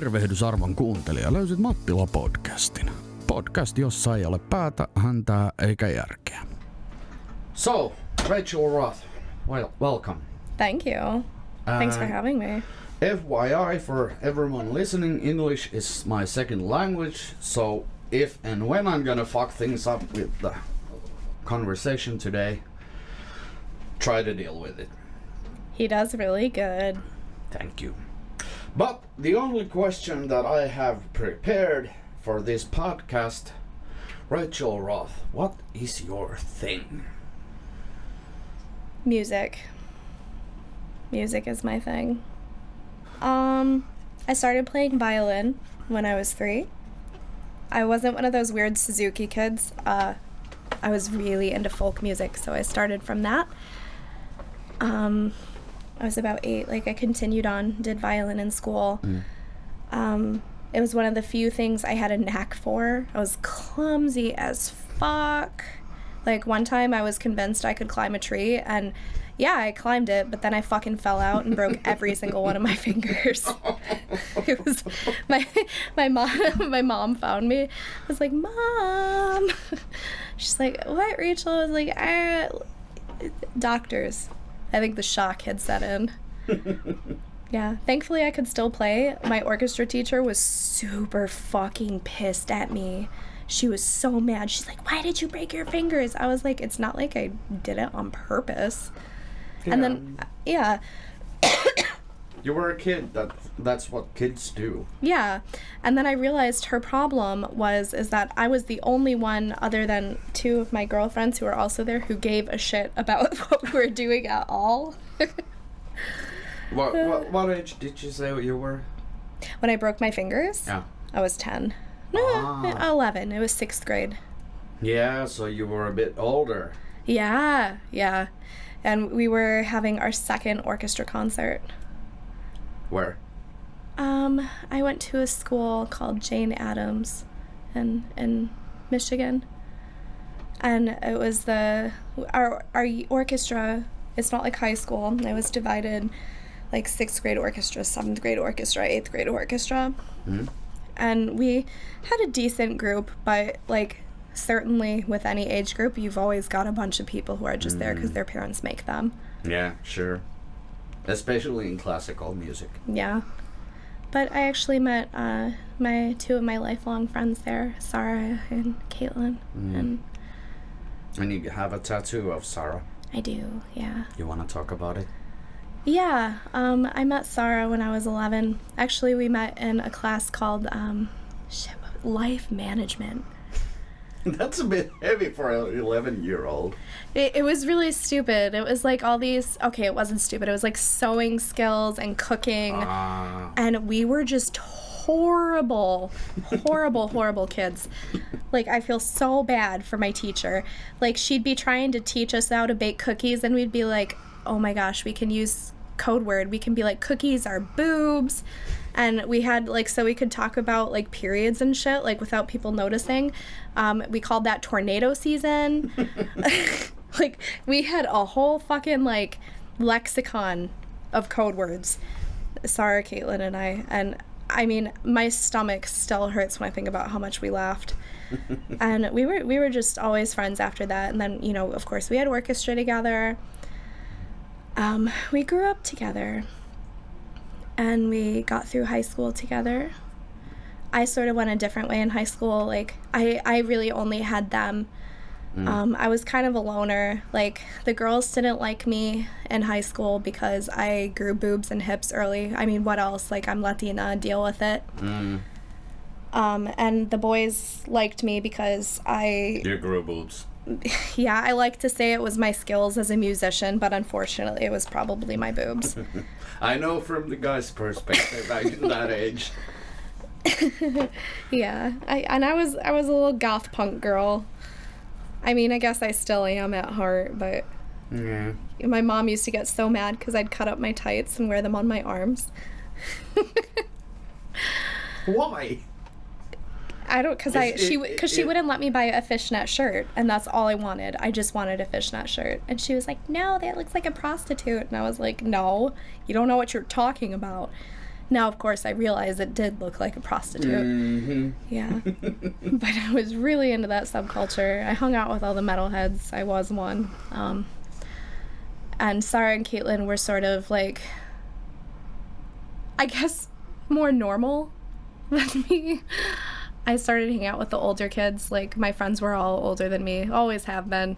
Tervehdys arvon kuuntelija, löysit Mattila Podcastin. Podcast, jossa ei ole päätä, häntää eikä järkeä. So, Rachel Roth, welcome. Thank you. Thanks for having me. FYI, for everyone listening, English is my second language, so if and when I'm gonna fuck things up with the conversation today, try to deal with it. He does really good. Thank you. But the only question that I have prepared for this podcast, Rachel Roth, what is your thing? Music. Music is my thing. I started playing violin when I was 3. I wasn't one of those weird Suzuki kids. I was really into folk music, so I started from that. I was about 8. Like, I continued on, did violin in school. It was one of the few things I had a knack for. I was clumsy as fuck. Like, one time I was convinced I could climb a tree, and yeah, I climbed it, but then I fucking fell out and broke every single one of my fingers. It was my mom found me. I was like, Mom. She's like, what, Rachel? I was like, doctors. I think the shock had set in. Yeah, thankfully I could still play. My orchestra teacher was super fucking pissed at me. She was so mad. She's like, why did you break your fingers? I was like, it's not like I did it on purpose. Yeah. And then, yeah. You were a kid. That's what kids do. Yeah. And then I realized her problem is that I was the only one, other than 2 of my girlfriends who were also there, who gave a shit about what we were doing at all. What age did you say you were? When I broke my fingers? Yeah. I was 10. No, 11. It was 6th grade. Yeah, so you were a bit older. Yeah. And we were having our 2nd orchestra concert. Where? I went to a school called Jane Addams in Michigan. And it was our orchestra, it's not like high school. It was divided like 6th grade orchestra, 7th grade orchestra, 8th grade orchestra. Mm-hmm. And we had a decent group, but like certainly with any age group, you've always got a bunch of people who are just there because their parents make them. Yeah, sure. Especially in classical music. Yeah. But I actually met 2 of my lifelong friends there, Sarah and Caitlin. And you have a tattoo of Sarah. I do, yeah. You want to talk about it? Yeah, I met Sarah when I was 11. Actually, we met in a class called Life Management. That's a bit heavy for an 11-year-old. It was really stupid. It was like all these... Okay, it wasn't stupid. It was like sewing skills and cooking. And we were just horrible kids. Like, I feel so bad for my teacher. Like, she'd be trying to teach us how to bake cookies, and we'd be like, oh my gosh, we can use code word. We can be like, cookies are boobs. And we had, like, so we could talk about, like, periods and shit, like, without people noticing. We called that tornado season. Like, we had a whole fucking, like, lexicon of code words. Sarah, Caitlin, and I. And, I mean, my stomach still hurts when I think about how much we laughed. And we were just always friends after that. And then, you know, of course, we had orchestra together. We grew up together. And we got through high school together. I sort of went a different way in high school. Like, I really only had them. I was kind of a loner. Like, the girls didn't like me in high school because I grew boobs and hips early. I mean, what else? Like, I'm Latina, deal with it. And the boys liked me because You grew boobs. Yeah, I like to say it was my skills as a musician, but unfortunately it was probably my boobs. I know from the guy's perspective back in that age. Yeah, I was a little goth punk girl. I mean, I guess I still am at heart, but yeah. My mom used to get so mad because I'd cut up my tights and wear them on my arms. Why? I don't, because she wouldn't let me buy a fishnet shirt, and that's all I wanted. I just wanted a fishnet shirt. And she was like, no, that looks like a prostitute. And I was like, no, you don't know what you're talking about. Now, of course, I realize it did look like a prostitute. Yeah. But I was really into that subculture. I hung out with all the metalheads. I was one. And Sarah and Caitlin were sort of like, I guess, more normal than me. I started hanging out with the older kids. Like, my friends were all older than me, always have been.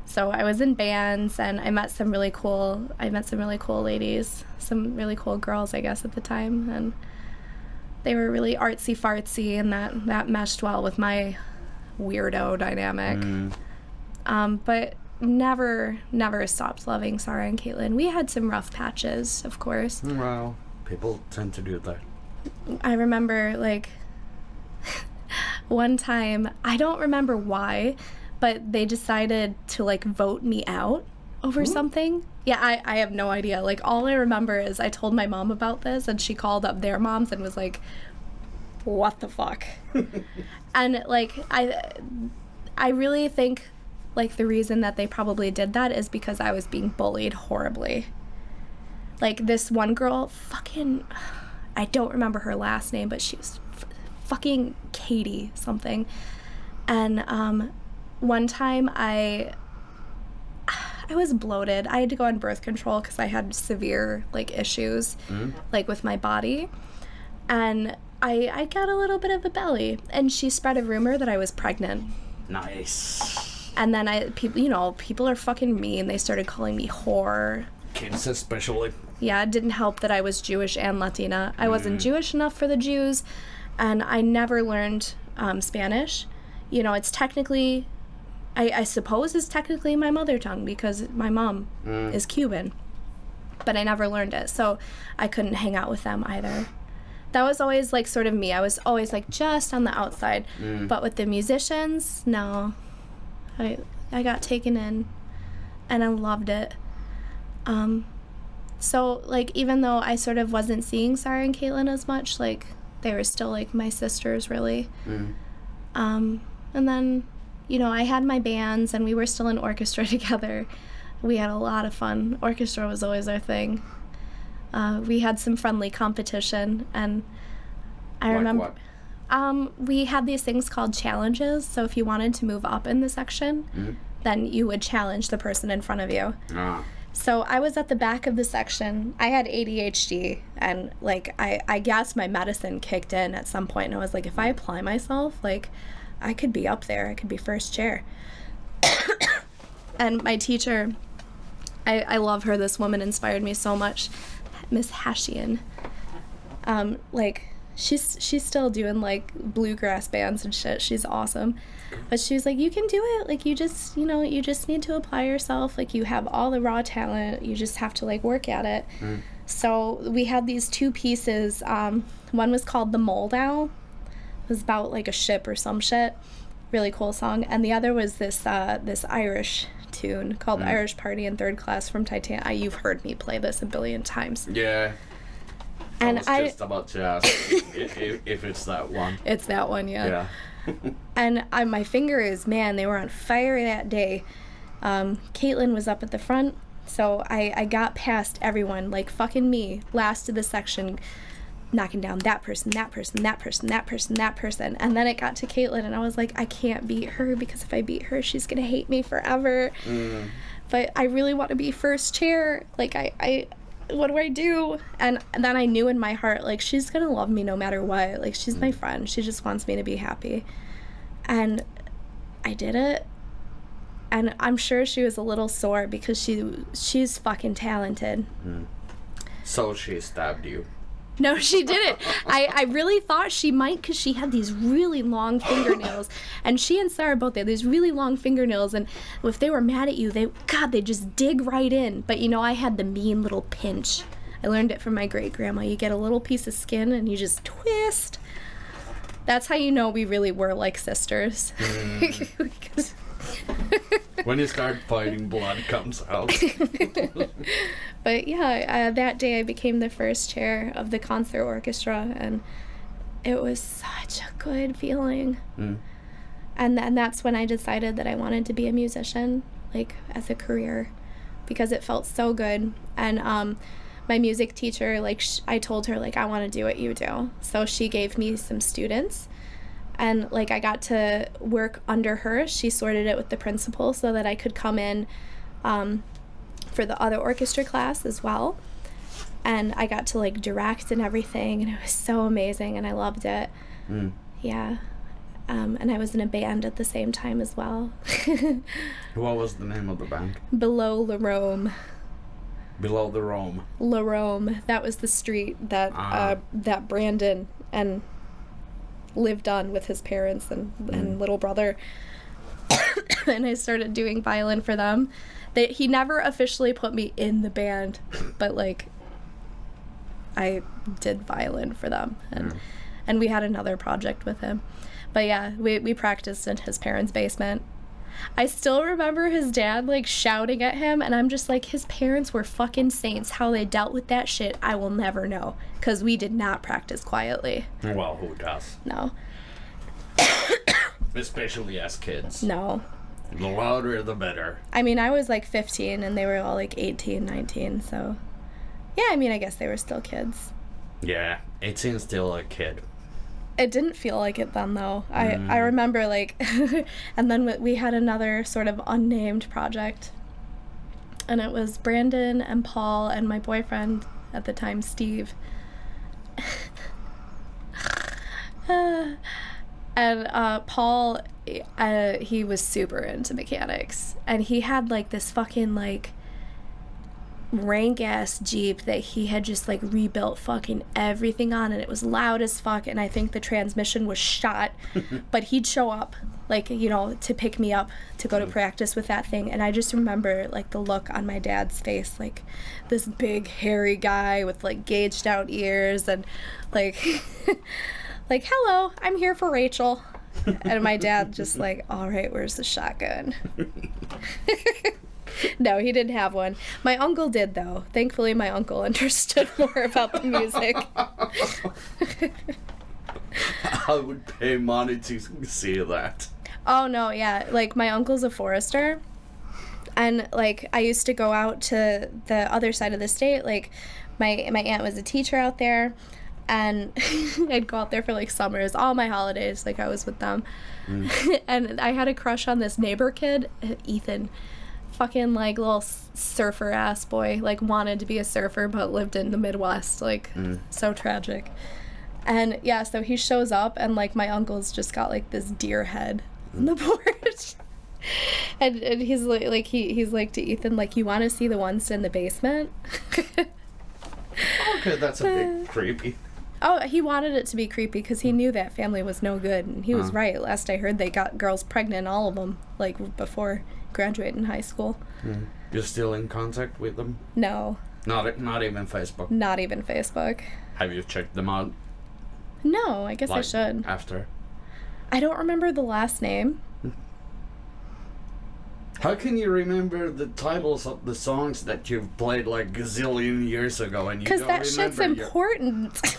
So I was in bands, and I met some really cool ladies, some really cool girls, I guess, at the time, and they were really artsy-fartsy, and that meshed well with my weirdo dynamic. But never stopped loving Sarah and Caitlin. We had some rough patches, of course. Well, people tend to do that. I remember, like, one time, I don't remember why, but they decided to, like, vote me out over something. Yeah, I have no idea. Like, all I remember is I told my mom about this, and she called up their moms and was like, what the fuck? And, like, I really think, like, the reason that they probably did that is because I was being bullied horribly. Like, this one girl, I don't remember her last name, but she was fucking Katie something. And, one time I was bloated. I had to go on birth control because I had severe, like, issues, like, with my body. And I got a little bit of a belly. And she spread a rumor that I was pregnant. Nice. And then people are fucking mean. They started calling me whore. Kids especially. Yeah, it didn't help that I was Jewish and Latina. I wasn't Jewish enough for the Jews, and I never learned Spanish. You know, it's technically... I suppose it's technically my mother tongue because my mom is Cuban, but I never learned it, so I couldn't hang out with them either. That was always, like, sort of me. I was always, like, just on the outside, but with the musicians, no. I got taken in, and I loved it. So, like, even though I sort of wasn't seeing Sarah and Caitlin as much, like, they were still, like, my sisters, really. And then... You know, I had my bands, and we were still in orchestra together. We had a lot of fun. Orchestra was always our thing. We had some friendly competition, and I remember... we had these things called challenges, so if you wanted to move up in the section, then you would challenge the person in front of you. So I was at the back of the section. I had ADHD, and, like, I guess my medicine kicked in at some point, and I was like, if I apply myself, like... I could be up there. I could be first chair. And my teacher, I love her. This woman inspired me so much. Miss Hashian. Like, she's still doing, like, bluegrass bands and shit. She's awesome. But she was like, you can do it. Like, you just need to apply yourself. Like, you have all the raw talent. You just have to, like, work at it. So we had these two pieces. One was called The Mold Owl. It was about, like, a ship or some shit. Really cool song. And the other was this Irish tune called Irish Party in Third Class from Titanic. You've heard me play this a billion times. Yeah. And I was just about to ask if it's that one. It's that one, yeah. Yeah. And my fingers, man, they were on fire that day. Caitlin was up at the front, so I got past everyone, like fucking me, last of the section, knocking down that person, that person, that person, that person, that person. And then it got to Caitlin, and I was like, I can't beat her, because if I beat her, she's going to hate me forever. But I really want to be first chair. Like, what do I do? And then I knew in my heart, like, she's going to love me no matter what. Like, she's my friend. She just wants me to be happy. And I did it. And I'm sure she was a little sore, because she's fucking talented. So she stabbed you. No, she didn't. I really thought she might, because she had these really long fingernails. And she and Sarah both had these really long fingernails. And if they were mad at you, they just dig right in. But, you know, I had the mean little pinch. I learned it from my great-grandma. You get a little piece of skin, and you just twist. That's how you know we really were like sisters. When you start fighting, blood comes out. But yeah, that day I became the first chair of the concert orchestra, and it was such a good feeling. And that's when I decided that I wanted to be a musician, like, as a career, because it felt so good. And my music teacher, like, I told her, like, I want to do what you do. So she gave me some students, and, like, I got to work under her. She sorted it with the principal so that I could come in for the other orchestra class as well. And I got to, like, direct and everything, and it was so amazing, and I loved it. Yeah. And I was in a band at the same time as well. What was the name of the band? Below the Rome. Below the Rome. La Rome. That was the street that that Brandon and lived on with his parents and little brother. And I started doing violin for them. He never officially put me in the band, but, like, I did violin for them, and we had another project with him. But yeah, we practiced in his parents' basement. I still remember his dad, like, shouting at him, and I'm just like, his parents were fucking saints. How they dealt with that shit, I will never know, because we did not practice quietly. Well, who does? No. Especially as kids. No. The louder, the better. I mean, I was, like, 15, and they were all, like, 18, 19, so... Yeah, I mean, I guess they were still kids. Yeah, 18's still a kid. It didn't feel like it then, though. I remember, like, and then we had another sort of unnamed project, and it was Brandon and Paul and my boyfriend at the time, Steve. And Paul, he was super into mechanics, and he had, like, this fucking, like, rank ass Jeep that he had just, like, rebuilt fucking everything on, and it was loud as fuck, and I think the transmission was shot. But he'd show up, like, you know, to pick me up to go to practice with that thing, and I just remember, like, the look on my dad's face, like, this big hairy guy with, like, gauged out ears, and, like, like, hello, I'm here for Rachel. And my dad just, like, all right, where's the shotgun? No, he didn't have one. My uncle did, though. Thankfully, my uncle understood more about the music. I would pay money to see that. Oh, no, yeah. Like, my uncle's a forester. And, like, I used to go out to the other side of the state. Like, my aunt was a teacher out there. And I'd go out there for, like, summers, all my holidays. Like, I was with them. And I had a crush on this neighbor kid, Ethan. Fucking, like, little surfer ass boy, like, wanted to be a surfer but lived in the Midwest, like, so tragic. And yeah, so he shows up, and, like, my uncle's just got, like, this deer head on the porch. and he's like he's like to Ethan, like, you want to see the ones in the basement? Okay, that's a bit creepy. Oh, he wanted it to be creepy because he knew that family was no good, and he was right. Last I heard, they got girls pregnant, all of them, like, before graduating high school. You're still in contact with them? No. Not even Facebook? Not even Facebook. Have you checked them out? No, I guess I should. After? I don't remember the last name. How can you remember the titles of the songs that you've played, like, gazillion years ago and you don't remember? Because that shit's important.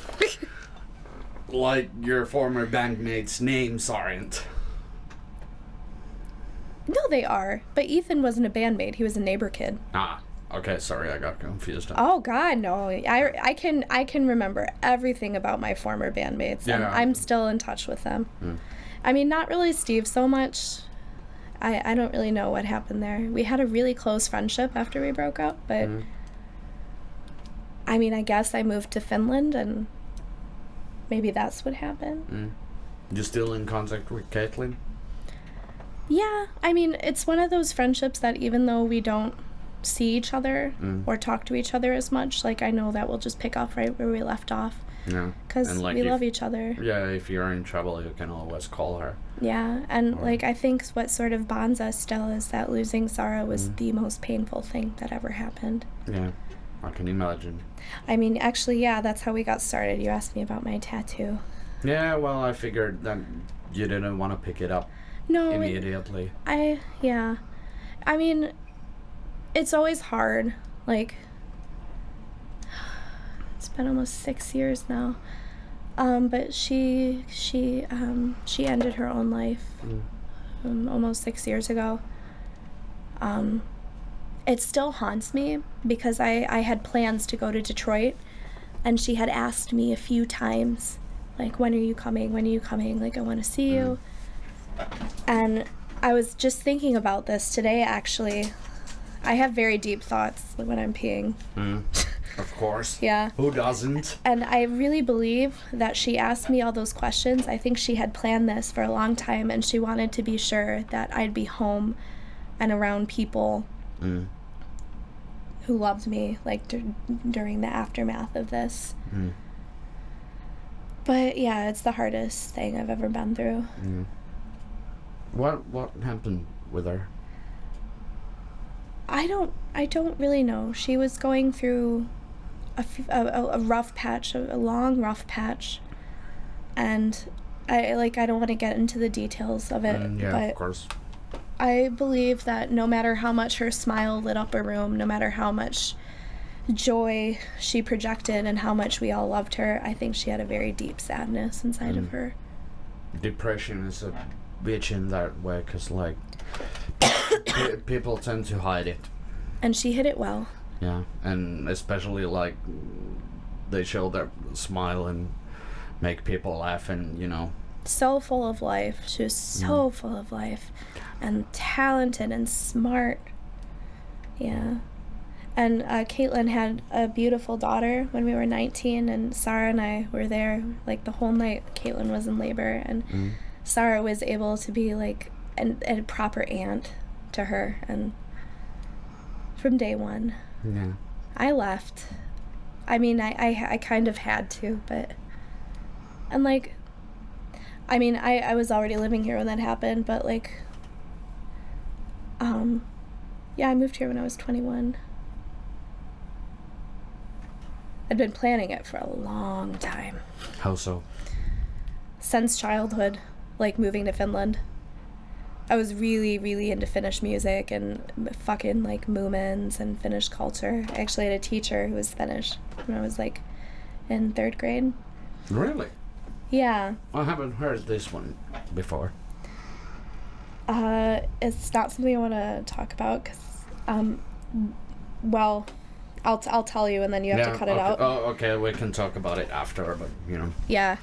Like, your former bandmates' names aren't. No, they are. But Ethan wasn't a bandmate. He was a neighbor kid. Ah, okay, sorry, I got confused. Oh, God, no. I can remember everything about my former bandmates, and I'm still in touch with them. I mean, not really Steve so much. I don't really know what happened there. We had a really close friendship after we broke up, but I mean, I guess I moved to Finland, and maybe that's what happened. You still in contact with Caitlin? Yeah, I mean, it's one of those friendships that even though we don't see each other or talk to each other as much, like, I know that we'll just pick up right where we left off. Yeah. Because like, we love each other. Yeah, if you're in trouble, you can always call her. Yeah, and, like, I think what sort of bonds us still is that losing Sarah was the most painful thing that ever happened. Yeah, I can imagine. I mean, actually, yeah, that's how we got started. You asked me about my tattoo. Yeah, well, I figured that you didn't want to pick it up immediately. Yeah. I mean, it's always hard. Like, it's been almost 6 years now. But she ended her own life almost 6 years ago. it still haunts me because I had plans to go to Detroit, and she had asked me a few times, like, when are you coming? When are you coming? Like, I want to see you. And I was just thinking about this today, actually. I have very deep thoughts when I'm peeing. Of course. Yeah. Who doesn't? And I really believe that she asked me all those questions. I think she had planned this for a long time, and she wanted to be sure that I'd be home and around people who loved me, like, during the aftermath of this. But yeah, it's the hardest thing I've ever been through. What happened with her? I don't really know. She was going through a rough patch, a long rough patch, and I don't want to get into the details of it. Yeah, but of course. I believe that no matter how much her smile lit up a room, no matter how much joy she projected and how much we all loved her, I think she had a very deep sadness inside of her. Depression is a bitch in that way, because, like, people tend to hide it. And she hid it well. Yeah, and especially, like, they show their smile and make people laugh, and, you know. So full of life. She was so full of life. And talented and smart. Yeah. And Caitlin had a beautiful daughter when we were 19, and Sarah and I were there, like, the whole night Caitlin was in labor, and Sarah was able to be, like, a proper aunt to her, and from day one. Yeah. I left. I mean, I kind of had to, but... And, like... I mean, I was already living here when that happened, but, like... Yeah, I moved here when I was 21. I'd been planning it for a long time. How so? Since childhood, like, moving to Finland. I was really, really into Finnish music and fucking, like, Moomins and Finnish culture. I actually had a teacher who was Finnish when I was, like, in 3rd grade. Really? Yeah. I haven't heard this one before. It's not something I want to talk about because, well, I'll tell you and then you have to cut it out. Oh, okay, we can talk about it after, but, you know. Yeah.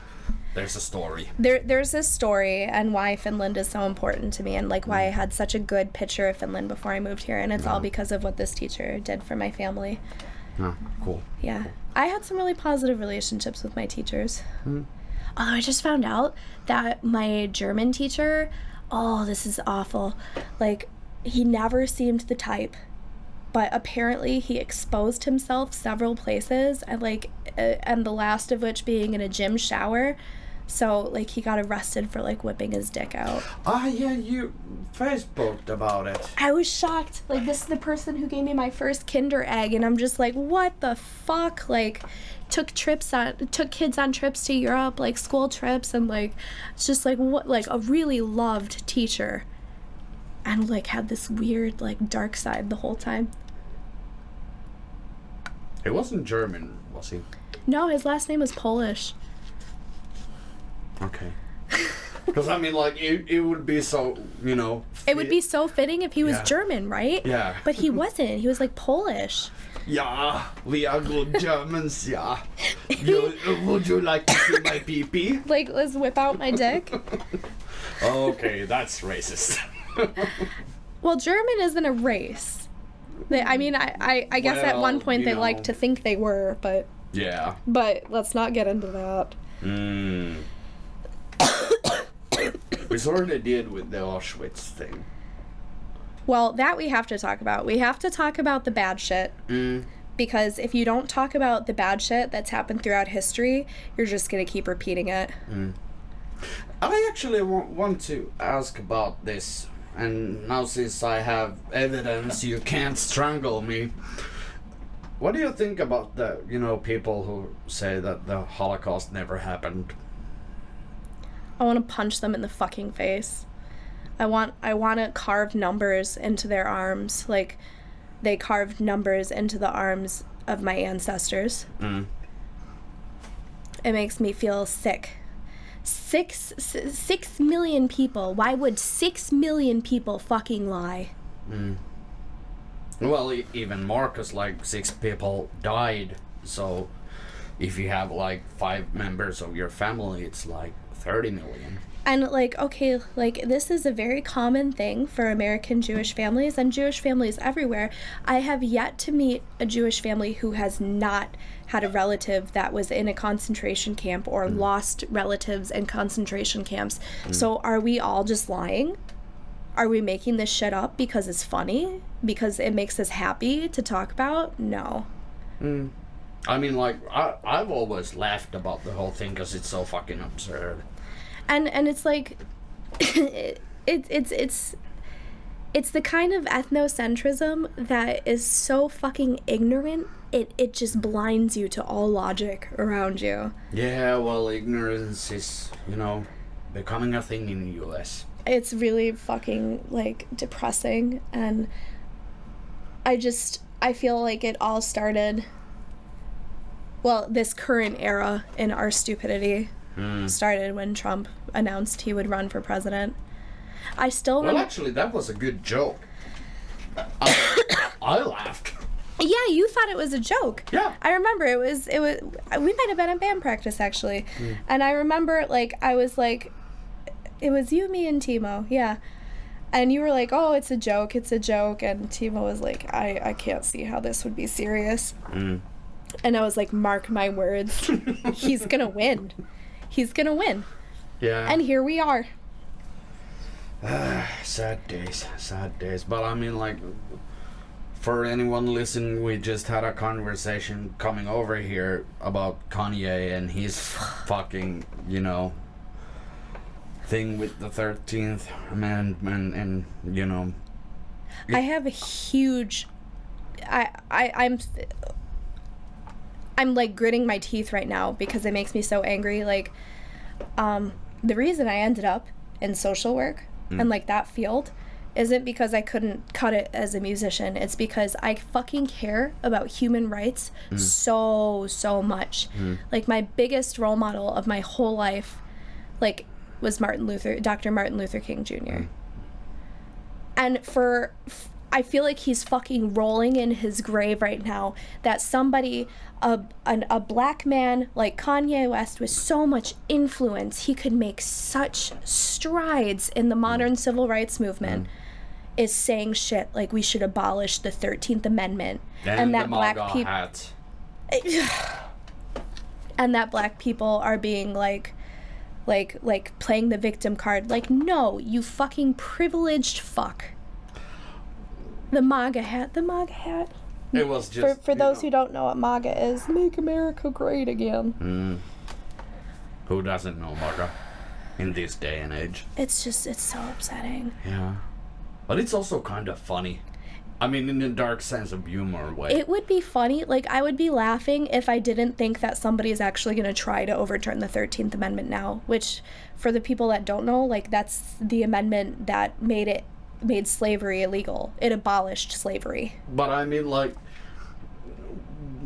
There's a story. There's this story and why Finland is so important to me, and, like, why I had such a good picture of Finland before I moved here, and it's all because of what this teacher did for my family. Oh, cool. Yeah. Cool. I had some really positive relationships with my teachers. Although I just found out that my German teacher, oh, this is awful. Like, he never seemed the type, but apparently he exposed himself several places, and, like, and the last of which being in a gym shower. So, like, he got arrested for, like, whipping his dick out. Ah, yeah, you Facebooked about it. I was shocked. Like, this is the person who gave me my first Kinder Egg, and I'm just like, what the fuck? Like, took kids on trips to Europe, like, school trips, and, like, it's just, like, what, like, a really loved teacher. And, like, had this weird, like, dark side the whole time. He wasn't German, was he? No, his last name was Polish. Okay. Because, I mean, like, it would be so, you know... It would be so fitting if he was German, right? Yeah. But he wasn't. He was, like, Polish. Yeah, we are good Germans, yeah. Would you like to see my pee-pee? Like, let's whip out my dick? Okay, that's racist. Well, German isn't a race. I mean, I guess at one point they liked to think they were, but... Yeah. But let's not get into that. We sort of did with the Auschwitz thing. Well, that we have to talk about. We have to talk about the bad shit. Because if you don't talk about the bad shit that's happened throughout history, you're just going to keep repeating it. I actually want to ask about this. And now since I have evidence you can't strangle me. What do you think about the, you know, people who say that the Holocaust never happened? I want to punch them in the fucking face. I want to carve numbers into their arms, like they carved numbers into the arms of my ancestors. It makes me feel sick. 6 million people. Why would 6 million people fucking lie? Well, even more, because like 6 people died. So if you have like 5 members of your family, it's like 30 million. And like, okay, like this is a very common thing for American Jewish families and Jewish families everywhere. I have yet to meet a Jewish family who has not had a relative that was in a concentration camp or lost relatives in concentration camps. So are we all just lying? Are we making this shit up because it's funny? Because it makes us happy to talk about? No. I mean, like, I've always laughed about the whole thing because it's so fucking absurd. And it's like, it's the kind of ethnocentrism that is so fucking ignorant, it just blinds you to all logic around you. Yeah, well, ignorance is, becoming a thing in the U.S. It's really fucking, like, depressing, and I feel like it all started, well, this current era in our stupidity started when Trump announced he would run for president. I still Well, actually, that was a good joke. I laughed. Yeah, you thought it was a joke. Yeah. I remember it was we might have been at band practice actually. And I remember I was like, it was you, me, and Timo, yeah. And you were like, oh, it's a joke, and Timo was like, I can't see how this would be serious. And I was like, mark my words, he's gonna win. He's gonna win. Yeah. And here we are. Sad days. But I mean, like, for anyone listening, we just had a conversation coming over here about Kanye and his fucking, thing with the 13th Amendment, and I have a huge... I'm like gritting my teeth right now because it makes me so angry. Like, the reason I ended up in social work and like that field isn't because I couldn't cut it as a musician. It's because I fucking care about human rights so much. Like, my biggest role model of my whole life, like, was Dr. Martin Luther King Jr. And I feel like he's fucking rolling in his grave right now that somebody, a black man like Kanye West with so much influence, he could make such strides in the modern civil rights movement, is saying shit like we should abolish the 13th Amendment and that black people and that black people are being like playing the victim card. Like, no, you fucking privileged fuck. The MAGA hat. It was just... For those who don't know what MAGA is, make America great again. Who doesn't know MAGA in this day and age? It's so upsetting. Yeah. But it's also kind of funny. I mean, in a dark sense of humor way. It would be funny. Like, I would be laughing if I didn't think that somebody is actually going to try to overturn the 13th Amendment now, which, for the people that don't know, like, that's the amendment that made slavery illegal. It abolished slavery. But I mean, like,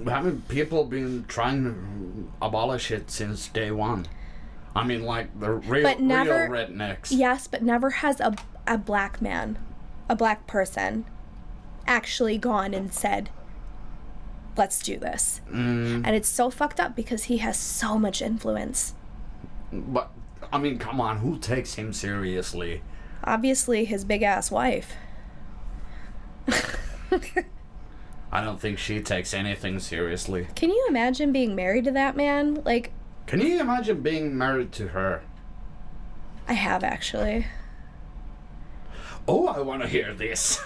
haven't people been trying to abolish it since day one? I mean, like, the real rednecks. Yes, but never has a black man, a black person, actually gone and said, let's do this. And it's so fucked up because he has so much influence. But, I mean, come on, who takes him seriously? Obviously, his big-ass wife. I don't think she takes anything seriously. Can you imagine being married to that man? Like... Can you imagine being married to her? I have, actually. Oh, I want to hear this.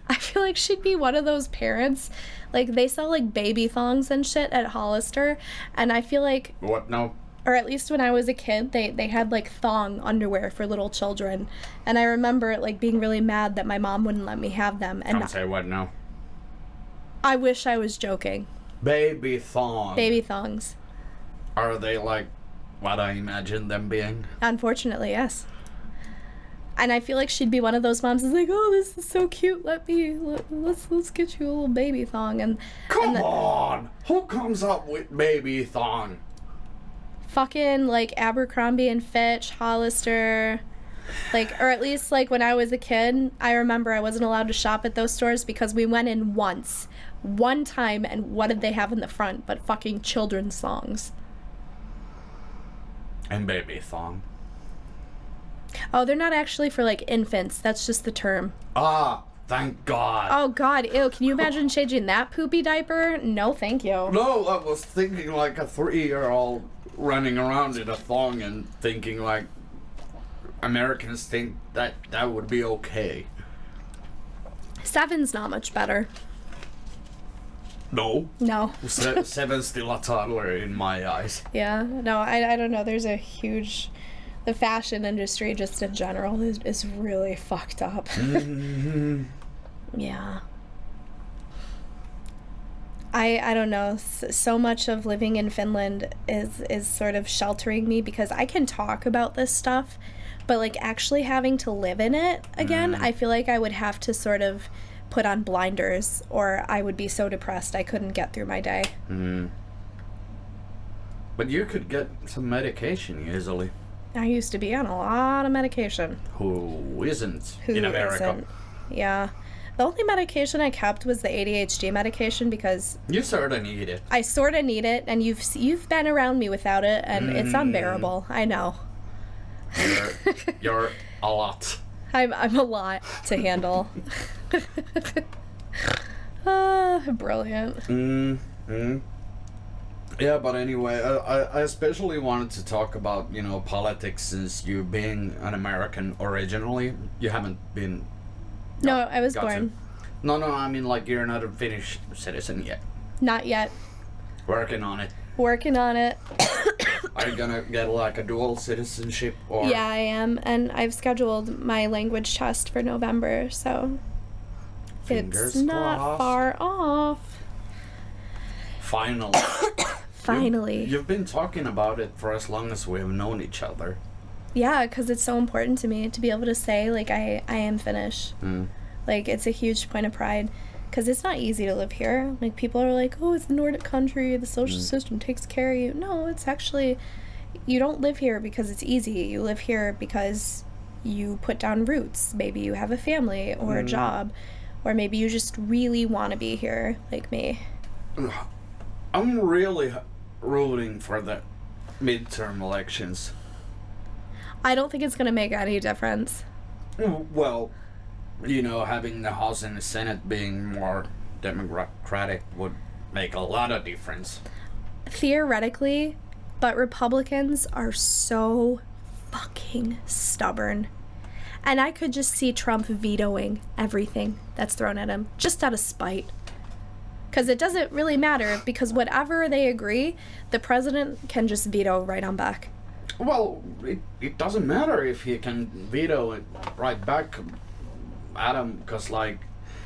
I feel like she'd be one of those parents. Like, they sell, like, baby thongs and shit at Hollister, and I feel like... What now? Or at least when I was a kid, they had, like, thong underwear for little children. And I remember, like, being really mad that my mom wouldn't let me have them. And Don't say what now. I wish I was joking. Baby thongs. Baby thongs. Are they, like, what I imagine them being? Unfortunately, yes. And I feel like she'd be one of those moms who's like, oh, this is so cute. Let's get you a little baby thong. And Come on! Who comes up with baby thong? Fucking, like, Abercrombie and Fitch, Hollister. Like, or at least, like, when I was a kid, I remember I wasn't allowed to shop at those stores because we went in one time, and what did they have in the front but fucking children's songs? And baby thong. Oh, they're not actually for, like, infants. That's just the term. Ah, thank God. Oh, God. Ew, can you imagine changing that poopy diaper? No, thank you. No, I was thinking like a 3-year-old running around in a thong and thinking like Americans think that that would be okay. 7's not much better. No. No. 7's still a toddler in my eyes. Yeah. No, I don't know. There's a huge... The fashion industry just in general is really fucked up. Mm-hmm. Yeah. I don't know. So much of living in Finland is sort of sheltering me because I can talk about this stuff, but like actually having to live in it again, I feel like I would have to sort of put on blinders or I would be so depressed I couldn't get through my day. But you could get some medication easily. I used to be on a lot of medication. Who isn't in America? Isn't. Yeah. The only medication I kept was the ADHD medication because... You sort of need it. I sort of need it, and you've been around me without it, and it's unbearable. I know. You're a lot. I'm a lot to handle. Brilliant. Yeah, but anyway, I especially wanted to talk about, politics since you being an American originally. You haven't been... No, I was born. No, I mean, like, you're not a Finnish citizen yet. Not yet. Working on it. Working on it. Are you gonna get, like, a dual citizenship, or...? Yeah, I am, and I've scheduled my language test for November, so... Fingers it's not crossed. far off. Finally. Finally. You've been talking about it for as long as we have known each other. Yeah, because it's so important to me to be able to say, like, I am Finnish. Like, it's a huge point of pride. Because it's not easy to live here. Like, people are like, oh, it's a Nordic country, the social system takes care of you. No, it's actually, you don't live here because it's easy. You live here because you put down roots. Maybe you have a family or a job. Or maybe you just really want to be here, like me. I'm really rooting for the midterm elections. I don't think it's going to make any difference. Well, having the House and the Senate being more democratic would make a lot of difference. Theoretically, but Republicans are so fucking stubborn. And I could just see Trump vetoing everything that's thrown at him, just out of spite. Because it doesn't really matter, because whatever they agree, the president can just veto right on back. Well, it doesn't matter if he can veto it right back at him, because, like,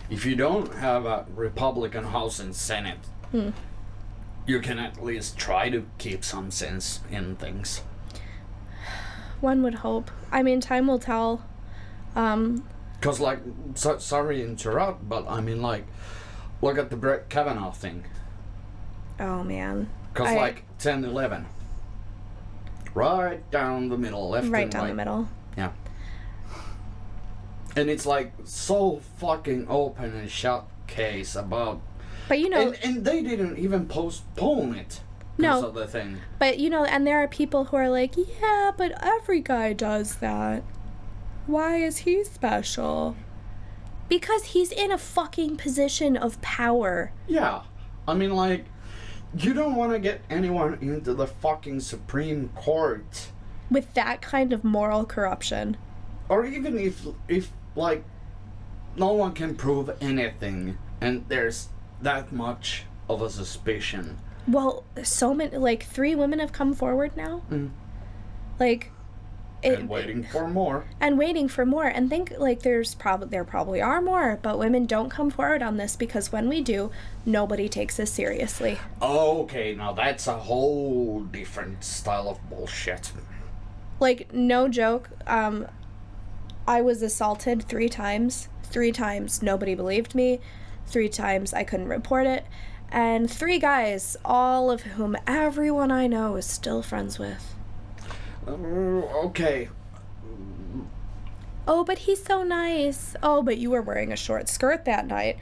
if you don't have a Republican House and Senate, you can at least try to keep some sense in things. One would hope. I mean, time will tell. Because, like, sorry to interrupt, but I mean, like, look at the Brett Kavanaugh thing. Oh, man. Because, like, 10-11. Right down the middle, left and right. Right down the middle. Yeah. And it's, like, so fucking open and shut case about... But, And they didn't even postpone it. Because of the thing. But, and there are people who are like, yeah, but every guy does that. Why is he special? Because he's in a fucking position of power. Yeah. I mean, like, you don't want to get anyone into the fucking Supreme Court. With that kind of moral corruption. Or even if like, no one can prove anything, and there's that much of a suspicion. Well, so many, like, 3 women have come forward now. Like... And waiting for more. And waiting for more. And think, like, there probably are more, but women don't come forward on this because when we do, nobody takes us seriously. Okay, now that's a whole different style of bullshit. Like, no joke, I was assaulted 3 times. 3 times nobody believed me. 3 times I couldn't report it. And 3 guys, all of whom everyone I know is still friends with. Okay. Oh, but he's so nice. Oh, but you were wearing a short skirt that night.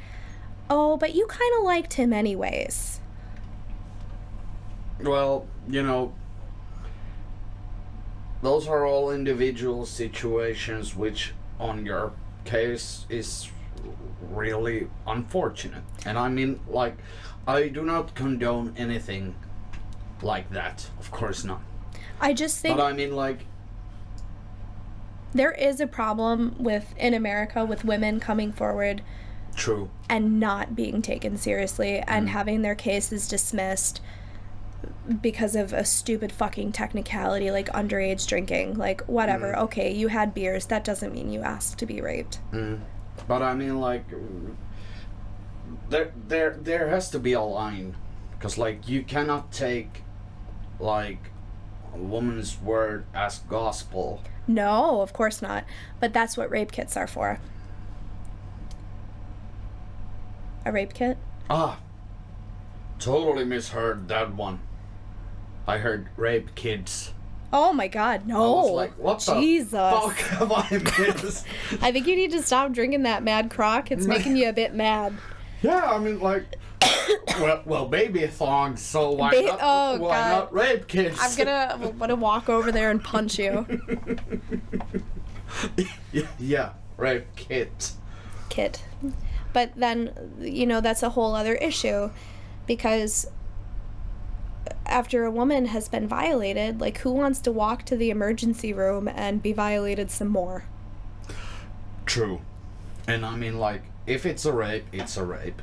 Oh, but you kind of liked him anyways. Well, you know, those are all individual situations, which on your case is really unfortunate. And I mean, like, I do not condone anything like that. Of course not. I just think... But I mean, like... There is a problem in America with women coming forward. True. And not being taken seriously and having their cases dismissed because of a stupid fucking technicality like underage drinking. Like, whatever. Okay, you had beers. That doesn't mean you asked to be raped. But I mean, like, there has to be a line. Because, like, you cannot take, like, a woman's word as gospel. No, of course not. But that's what rape kits are for. A rape kit? Totally misheard that one. I heard rape kids. Oh my god, no. I was like, what Jesus. the fuck have I missed? I think you need to stop drinking that Mad Croc. It's making you a bit mad. Yeah, I mean, like, well, baby thongs, so why not rape kids? I'm gonna walk over there and punch you. Yeah, rape kids. Kid. But then, you know, that's a whole other issue, because after a woman has been violated, like, who wants to walk to the emergency room and be violated some more? True. And I mean, like, if it's a rape, it's a rape.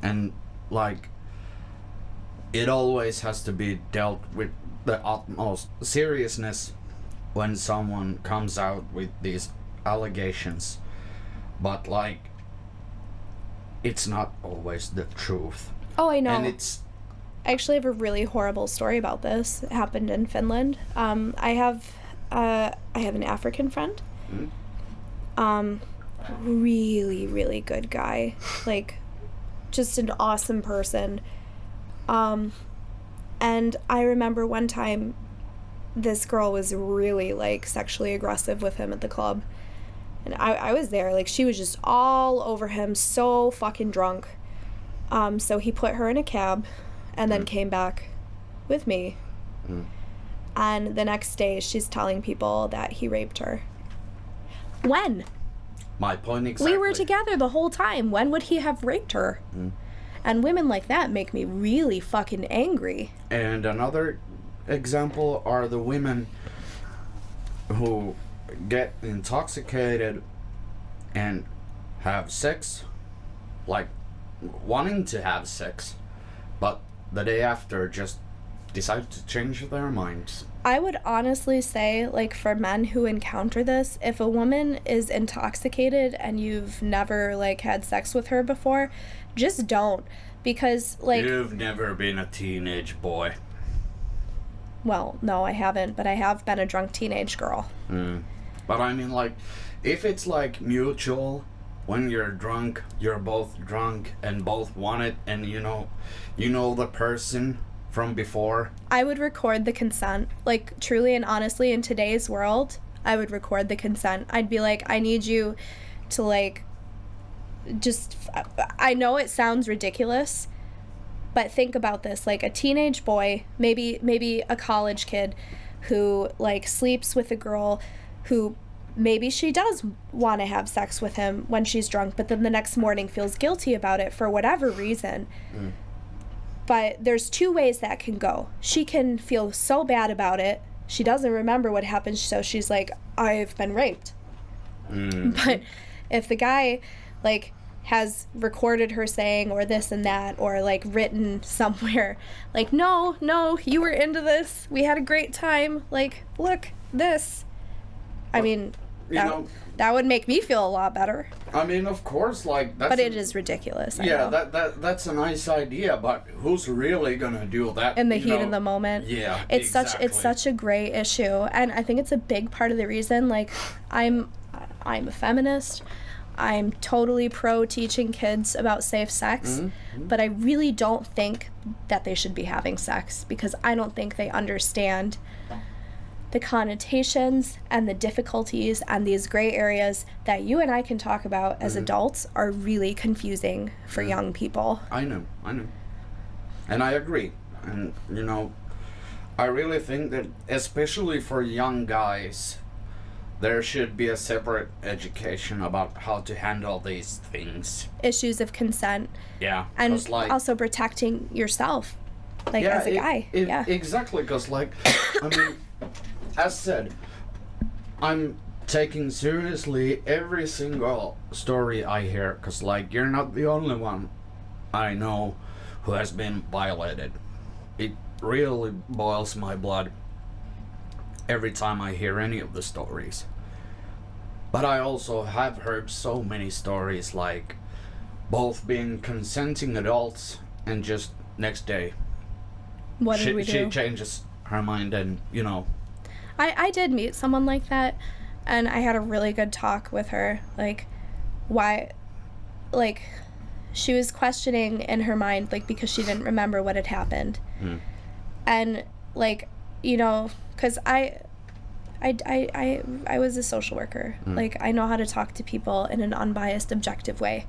And, like, it always has to be dealt with the utmost seriousness when someone comes out with these allegations. But, like, it's not always the truth. Oh, I know. And it's... I actually have a really horrible story about this. It happened in Finland. I have an African friend. Really, really good guy. Like, just an awesome person. And I remember one time this girl was really, like, sexually aggressive with him at the club. And I was there. Like, she was just all over him, so fucking drunk. So he put her in a cab and then came back with me. And the next day, she's telling people that he raped her. When? My point exactly. We were together the whole time. When would he have raped her? And women like that make me really fucking angry. And another example are the women who get intoxicated and have sex, like, wanting to have sex, but the day after just decide to change their minds. I would honestly say, like, for men who encounter this, if a woman is intoxicated and you've never, like, had sex with her before, just don't. Because, like... You've never been a teenage boy. Well, no, I haven't, but I have been a drunk teenage girl. But I mean, like, if it's, like, mutual, when you're drunk, you're both drunk and both want it, and you know the person from before. I would record the consent. Like, truly and honestly, in today's world, I would record the consent. I'd be like, I need you to, like, just... I know it sounds ridiculous, but think about this. Like, a teenage boy, maybe a college kid who, like, sleeps with a girl who maybe she does want to have sex with him when she's drunk, but then the next morning feels guilty about it for whatever reason. But there's two ways that can go. She can feel so bad about it, she doesn't remember what happened, so she's like, I've been raped. But if the guy, like, has recorded her saying or this and that, or, like, written somewhere, like, no, you were into this, we had a great time, like, look, this. I mean, that would make me feel a lot better. I mean, of course, like, that's... But it is ridiculous, I know. That's a nice idea, but who's really gonna do that? In the heat of the moment. Yeah, it's such a gray issue, and I think it's a big part of the reason, like, I'm a feminist. I'm totally pro teaching kids about safe sex, but I really don't think that they should be having sex, because I don't think they understand the connotations and the difficulties and these gray areas that you and I can talk about as adults are really confusing for young people. I know. And I agree. And, you know, I really think that, especially for young guys, there should be a separate education about how to handle these things. Issues of consent. Yeah. And also protecting yourself, like, as a guy. Yeah. Exactly, because, like, I mean, as said, I'm taking seriously every single story I hear, because, like, you're not the only one I know who has been violated. It really boils my blood every time I hear any of the stories. But I also have heard so many stories, like, both being consenting adults and just next day what did we do? She changes her mind, and, you know. I did meet someone like that, and I had a really good talk with her. Like, why, like, she was questioning in her mind, like, because she didn't remember what had happened. And, like, you know, because I was a social worker. Like, I know how to talk to people in an unbiased, objective way.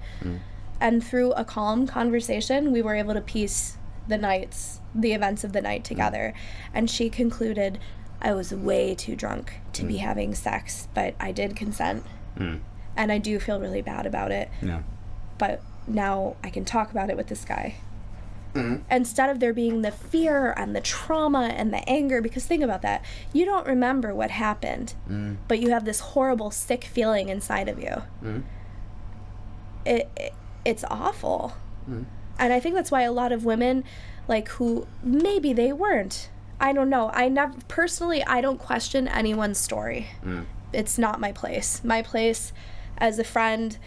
And through a calm conversation, we were able to piece the events of the night together. And she concluded, I was way too drunk to be having sex, but I did consent. And I do feel really bad about it. Yeah. But now I can talk about it with this guy. Instead of there being the fear and the trauma and the anger, because think about that, you don't remember what happened, but you have this horrible, sick feeling inside of you. It's awful. And I think that's why a lot of women, like, who maybe they weren't, I don't know, I don't question anyone's story. It's not my place. My place as a friend,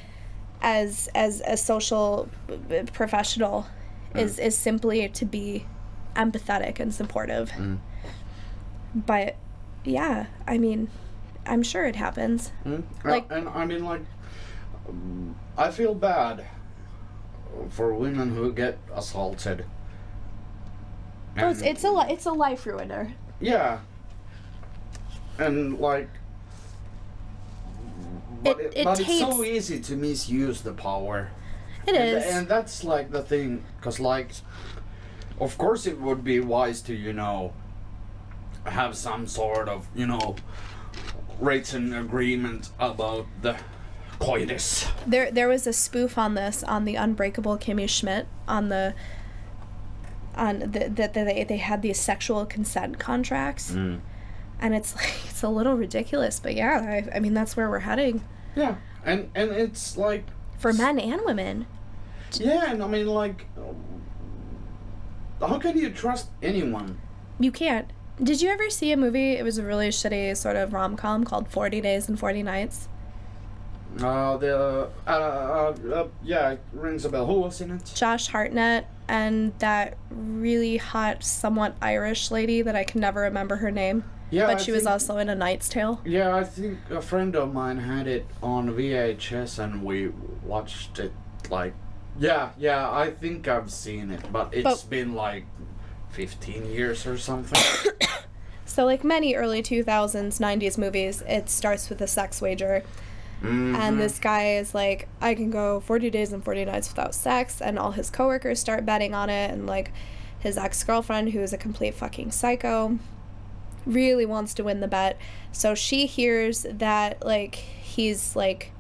as a social professional, is simply to be empathetic and supportive. But yeah, I mean, I'm sure it happens. Like, and I mean, like, I feel bad for women who get assaulted. oh, it's a life ruiner. Yeah. And, like, but it's so easy to misuse the power. It is. And that's, like, the thing, because, like, of course it would be wise to, you know, have some sort of, you know, written agreement about the coitus. There was a spoof on this on the Unbreakable Kimmy Schmidt they had these sexual consent contracts. And it's like, it's a little ridiculous, but yeah, I mean, that's where we're heading. Yeah. And it's like, for men and women. Yeah, and I mean, like, how can you trust anyone? You can't. Did you ever see a movie? It was a really shitty sort of rom-com called 40 Days and 40 Nights. Yeah, it rings a bell. Who was in it? Josh Hartnett and that really hot, somewhat Irish lady that I can never remember her name. Yeah, but she was also in A Knight's Tale. Yeah, I think a friend of mine had it on VHS and we watched it, like, yeah, I think I've seen it, but it's been like 15 years or something. So, like many early 2000s, 90s movies, it starts with a sex wager. And this guy is like, I can go 40 days and 40 nights without sex, and all his coworkers start betting on it, and, like, his ex-girlfriend, who is a complete fucking psycho, really wants to win the bet. So she hears that, like, he's, like,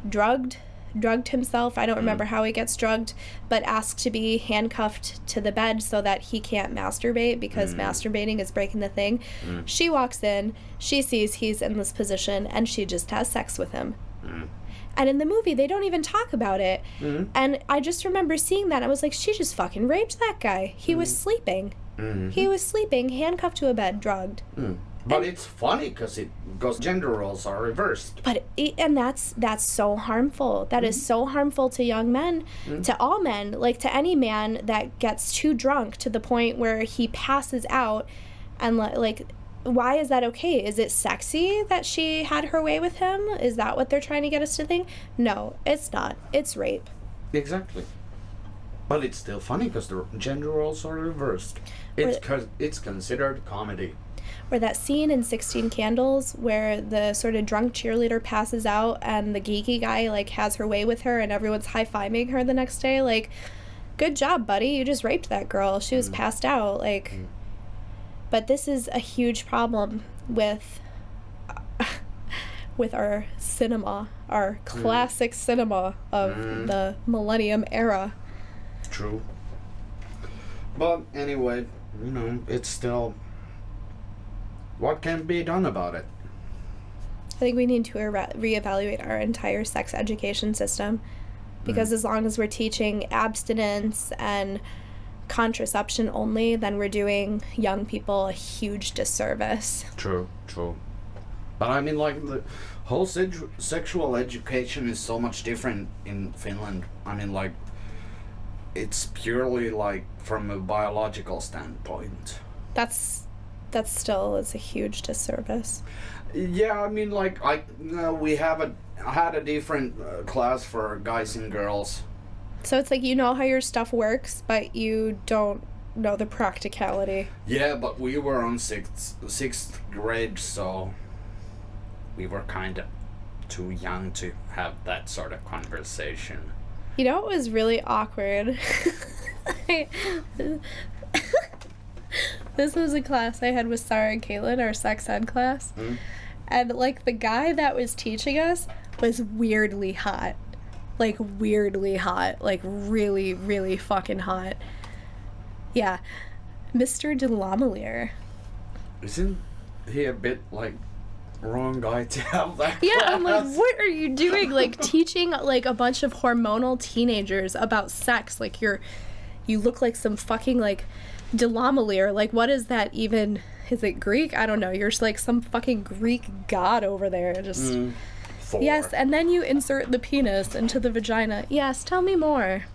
drugged himself. I don't remember how he gets drugged, but asked to be handcuffed to the bed so that he can't masturbate, because masturbating is breaking the thing. She walks in, she sees he's in this position, and she just has sex with him. And in the movie, they don't even talk about it. And I just remember seeing that. I was like, she just fucking raped that guy. He was sleeping. He was sleeping, handcuffed to a bed, drugged. But it's funny because gender roles are reversed. And that's so harmful. That is so harmful to young men, to all men, like to any man that gets too drunk to the point where he passes out. And like, why is that okay? Is it sexy that she had her way with him? Is that what they're trying to get us to think? No, it's not. It's rape. Exactly. But it's still funny because the gender roles are reversed. It's considered comedy. or that scene in 16 Candles where the sort of drunk cheerleader passes out and the geeky guy, like, has her way with her and everyone's high-fiving her the next day. Like, good job, buddy. You just raped that girl. She was passed out. Like, but this is a huge problem with our cinema, our classic cinema of the millennium era. True. But anyway, you know, it's still... What can be done about it? I think we need to reevaluate our entire sex education system, because as long as we're teaching abstinence and contraception only, then we're doing young people a huge disservice. True. But I mean, like, the whole sexual education is so much different in Finland. I mean, like, it's purely, like, from a biological standpoint. That still is a huge disservice. Yeah, I mean, like, we had a different class for guys and girls. So it's like, you know how your stuff works, but you don't know the practicality. Yeah, but we were on sixth grade, so we were kind of too young to have that sort of conversation. You know what was really awkward? This was a class I had with Sarah and Caitlin, our sex ed class. And, like, the guy that was teaching us was weirdly hot. Like, weirdly hot. Like, really, really fucking hot. Yeah. Mr. de Lamelier. Isn't he a bit, like, wrong guy to have that Yeah, class? I'm like, what are you doing? Like, teaching, like, a bunch of hormonal teenagers about sex. Like, you look like some fucking, like, de Lamelier. Like, what is that even? Is it Greek? I don't know. You're just like some fucking Greek god over there. Just Thor. Yes, and then you insert the penis into the vagina. Yes, tell me more.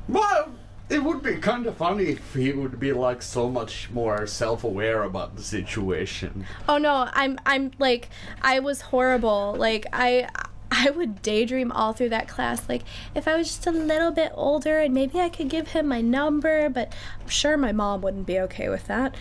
Well, it would be kind of funny if he would be, like, so much more self-aware about the situation. Oh no, I'm like, I was horrible. Like, I would daydream all through that class. Like, if I was just a little bit older and maybe I could give him my number, but I'm sure my mom wouldn't be okay with that.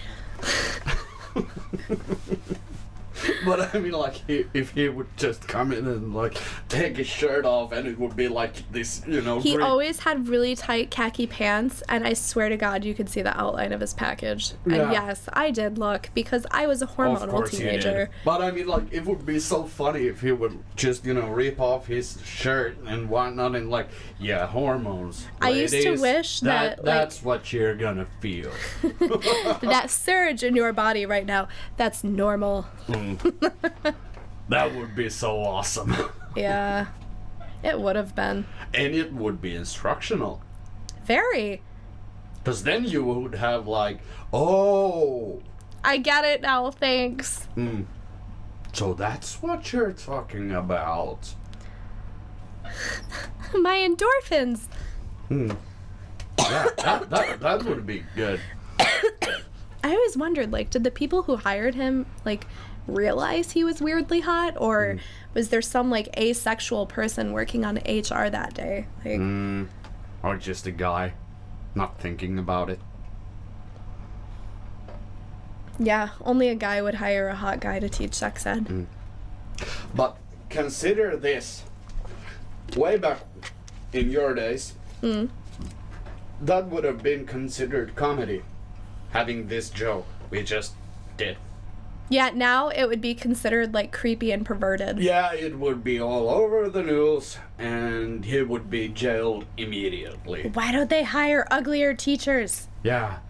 But I mean, like, if he would just come in and, like, take his shirt off, and it would be like this, you know. He always had really tight khaki pants, and I swear to God, you could see the outline of his package. Yeah. And yes, I did look, because I was a hormonal teenager. But I mean, like, it would be so funny if he would just, you know, rip off his shirt and whatnot, and, like, yeah, hormones. I used to wish that that's what you're gonna feel. that surge in your body right now, that's normal. That would be so awesome. Yeah, it would have been. And it would be instructional. Very. Because then you would have, like, oh. I get it now, thanks. So that's what you're talking about. My endorphins. Yeah, that would be good. I always wondered, like, did the people who hired him, like, realize he was weirdly hot, or was there some, like, asexual person working on HR that day? Like, or just a guy not thinking about it. Yeah, only a guy would hire a hot guy to teach sex ed. But consider this. Way back in your days, that would have been considered comedy, having this joke we just did. Yeah, now it would be considered, like, creepy and perverted. Yeah, it would be all over the news, and he would be jailed immediately. Why don't they hire uglier teachers? Yeah.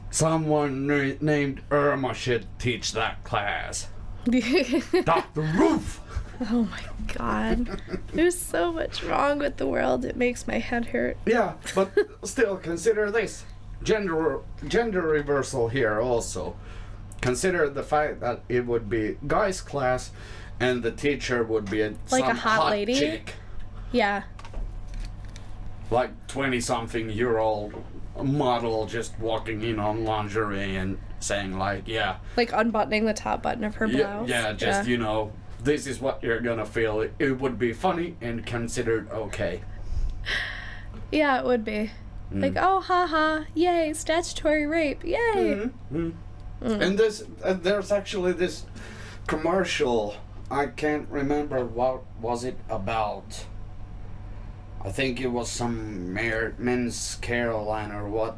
Someone named Irma should teach that class. Dr. Roof! Oh my God. There's so much wrong with the world, it makes my head hurt. Yeah, but still, consider this. Gender reversal here also. Consider the fact that it would be guys' class, and the teacher would be Like some a hot lady? chick. Yeah. Like 20-something-year-old model just walking in on lingerie and saying, like, yeah. Like unbuttoning the top button of her blouse. Yeah, just, you know, this is what you're gonna feel. It would be funny and considered okay. Yeah, it would be. Like, oh, haha, yay, statutory rape, yay. And there's actually this commercial. I can't remember what was it about. I think it was some men's care line or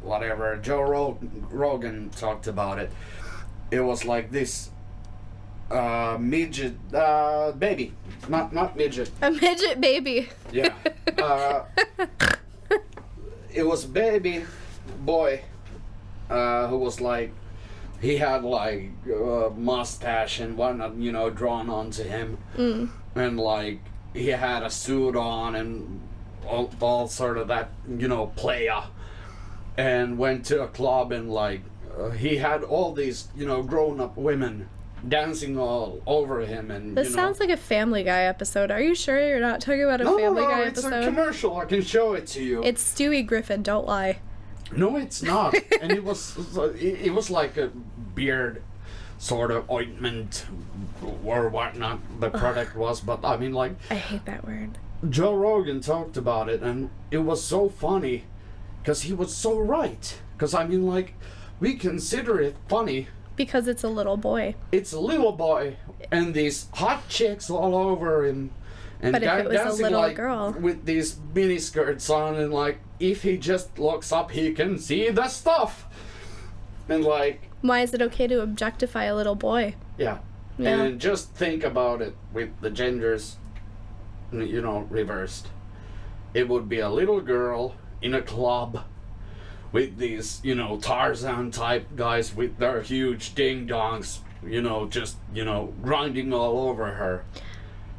whatever. Joe Rogan talked about it. It was like this midget baby, not midget. A midget baby. Yeah. It was a baby boy who was like, he had like a mustache and whatnot, you know, drawn onto him, and like he had a suit on and all sort of that, you know, playa, and went to a club and like he had all these, you know, grown-up women dancing all over him. And this sounds like a Family Guy episode. Are you sure you're not talking about a Family Guy episode? No, it's a commercial. I can show it to you. It's Stewie Griffin. Don't lie. No, it's not. And it was like a beard sort of ointment or whatnot the product was, but I mean, like, I hate that word. Joe Rogan talked about it, and it was so funny because he was so right. Because I mean, like, we consider it funny because it's a little boy. It's a little boy and these hot chicks all over him, and but if it was dancing a little like girl with these mini skirts on, and like if he just looks up, he can see the stuff. And like, why is it okay to objectify a little boy? Yeah. And just think about it with the genders, you know, reversed. It would be a little girl in a club with these, you know, Tarzan type guys with their huge ding dongs, you know, just, you know, grinding all over her.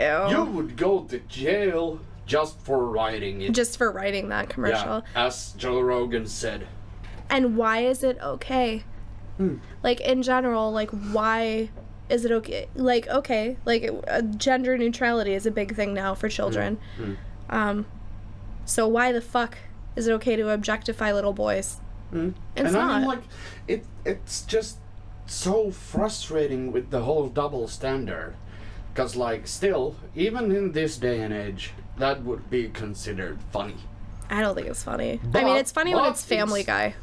Ew. You would go to jail just for writing it. Just for writing that commercial. Yeah, as Joe Rogan said. And why is it okay? Like, in general, like, why is it okay? Like, okay, like, gender neutrality is a big thing now for children. So why the fuck is it okay to objectify little boys? It's and not. I mean, like, it's just so frustrating with the whole double standard. Because, like, still, even in this day and age, that would be considered funny. I don't think it's funny. I mean, it's funny when it's Family Guy.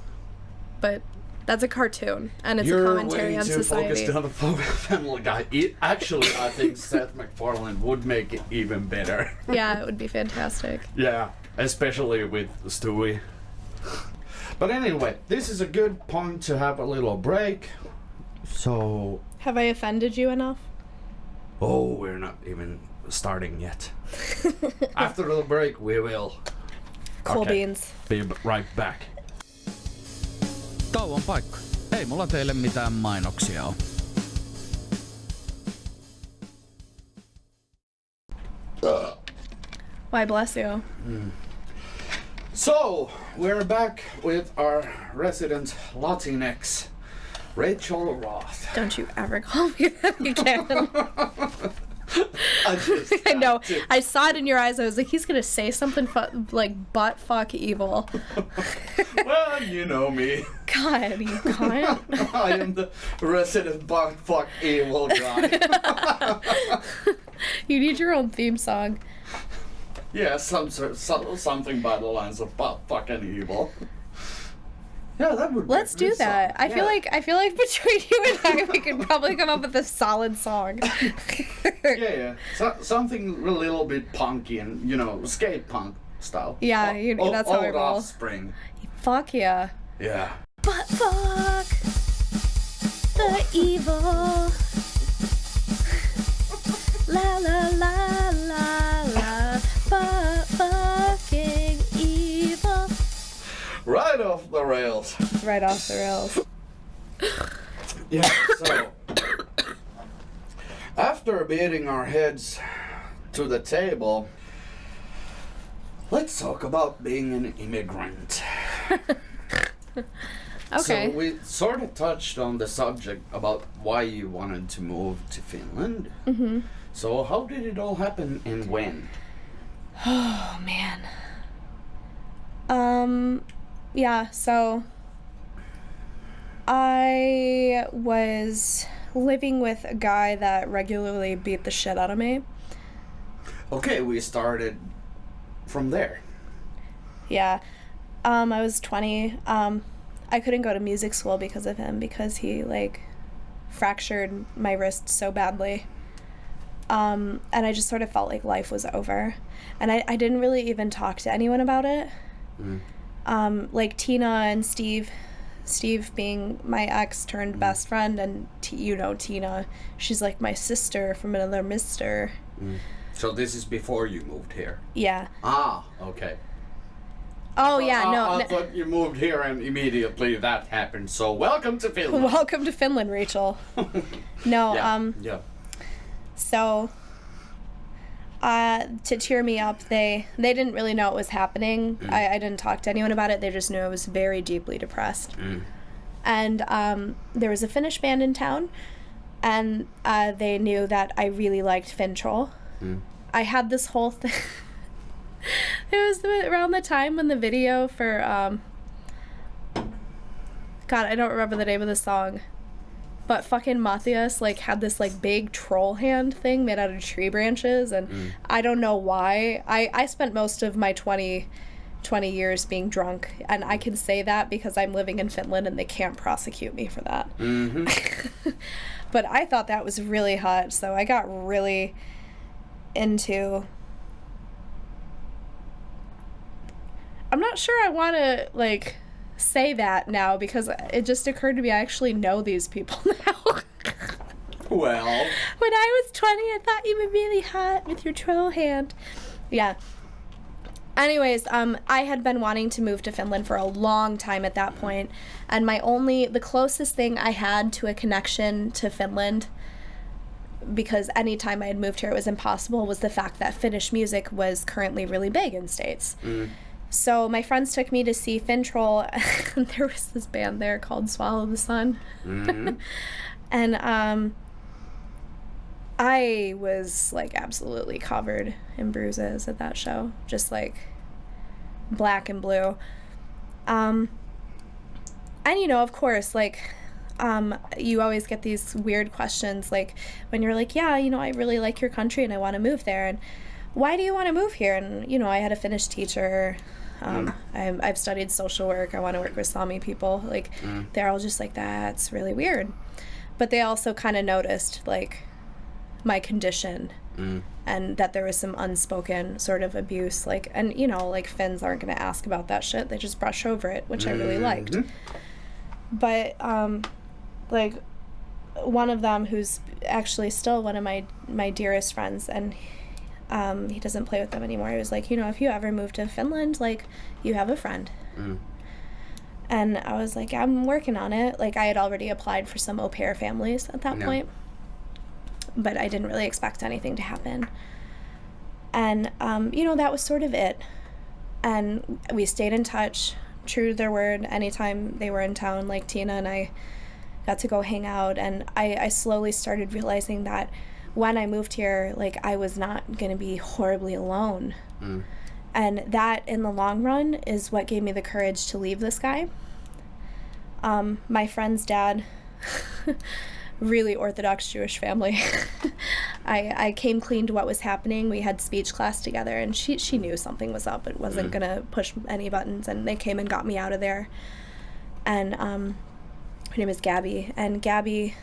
But that's a cartoon, and it's a commentary on society. You're way too focused on the Family Guy. Actually, I think Seth MacFarlane would make it even better. Yeah, it would be fantastic. Yeah, especially with Stewie. But anyway, this is a good point to have a little break. So... Have I offended you enough? Oh, we're not even starting yet. After the break, we will. Cool beans. Be right back. Tauon paikka. Ei mulla teille mitään mainoksia ole. Why bless you. So, we're back with our resident Latinx, Rachel Roth. Don't you ever call me that again. I know. I saw it in your eyes. I was like, he's going to say something like butt fuck evil. Well, you know me. God, you can't. I am the resident butt fuck evil guy. You need your own theme song. Yeah, something by the lines of butt fucking evil. Yeah, that would. Let's do that. I feel like between you and I, we could probably come up with a solid song. Yeah. Something a little bit punky and, you know, skate punk style. Yeah, that's how I roll. Old Offspring. Fuck yeah. Yeah. But fuck the evil. La la la la la. But fucking evil. Right off the rails. Right off the rails. Yeah, so after beating our heads to the table, let's talk about being an immigrant. Okay. So we sort of touched on the subject about why you wanted to move to Finland. Mm-hmm. So how did it all happen and when? Oh, man. Yeah, so I was living with a guy that regularly beat the shit out of me. Okay, we started from there. Yeah. I was 20. I couldn't go to music school because of him, because he, like, fractured my wrist so badly. And I just sort of felt like life was over. And I didn't really even talk to anyone about it. Like Tina and Steve being my ex turned best friend, and Tina, she's like my sister from another mister. So this is before you moved here? Yeah. Ah, okay. Oh, yeah, no. I thought you moved here and immediately that happened. So welcome to Finland. Welcome to Finland, Rachel. No, yeah. So, to cheer me up, they didn't really know what was happening. I didn't talk to anyone about it. They just knew I was very deeply depressed. And there was a Finnish band in town, and they knew that I really liked Fintroll. I had this whole thing. It was around the time when the video for, God, I don't remember the name of the song, but fucking Matthias, like, had this, like, big troll hand thing made out of tree branches, and I don't know why. I spent most of my 20 years being drunk, and I can say that because I'm living in Finland and they can't prosecute me for that. But I thought that was really hot, so I got really into... I'm not sure I want to, like, say that now, because it just occurred to me I actually know these people now. Well. When I was 20, I thought you were really hot with your troll hand. Yeah. Anyways, I had been wanting to move to Finland for a long time at that point, and the closest thing I had to a connection to Finland, because any time I had moved here it was impossible, was the fact that Finnish music was currently really big in States. So my friends took me to see Fintroll, and there was this band there called Swallow the Sun. And I was, like, absolutely covered in bruises at that show. Just, like, black and blue. And, of course, like, you always get these weird questions, like, when you're like, yeah, I really like your country and I want to move there. And why do you want to move here? And, I had a Finnish teacher. I've studied social work. I want to work with Sami people. Like, they're all just like, that's really weird. But they also kind of noticed, like, my condition and that there was some unspoken sort of abuse. Like, and, like, Finns aren't going to ask about that shit. They just brush over it, which I really liked. But, like, one of them, who's actually still one of my dearest friends, and he doesn't play with them anymore. He was like, if you ever move to Finland, like, you have a friend. And I was like, I'm working on it. Like, I had already applied for some au pair families at that point, but I didn't really expect anything to happen. And, that was sort of it. And we stayed in touch, true to their word. Anytime they were in town, like, Tina and I got to go hang out. And I slowly started realizing that when I moved here, like, I was not going to be horribly alone. And that, in the long run, is what gave me the courage to leave this guy. My friend's dad, really Orthodox Jewish family. I came clean to what was happening. We had speech class together, and she knew something was up. It wasn't going to push any buttons, and they came and got me out of there. And her name is Gabby. And Gabby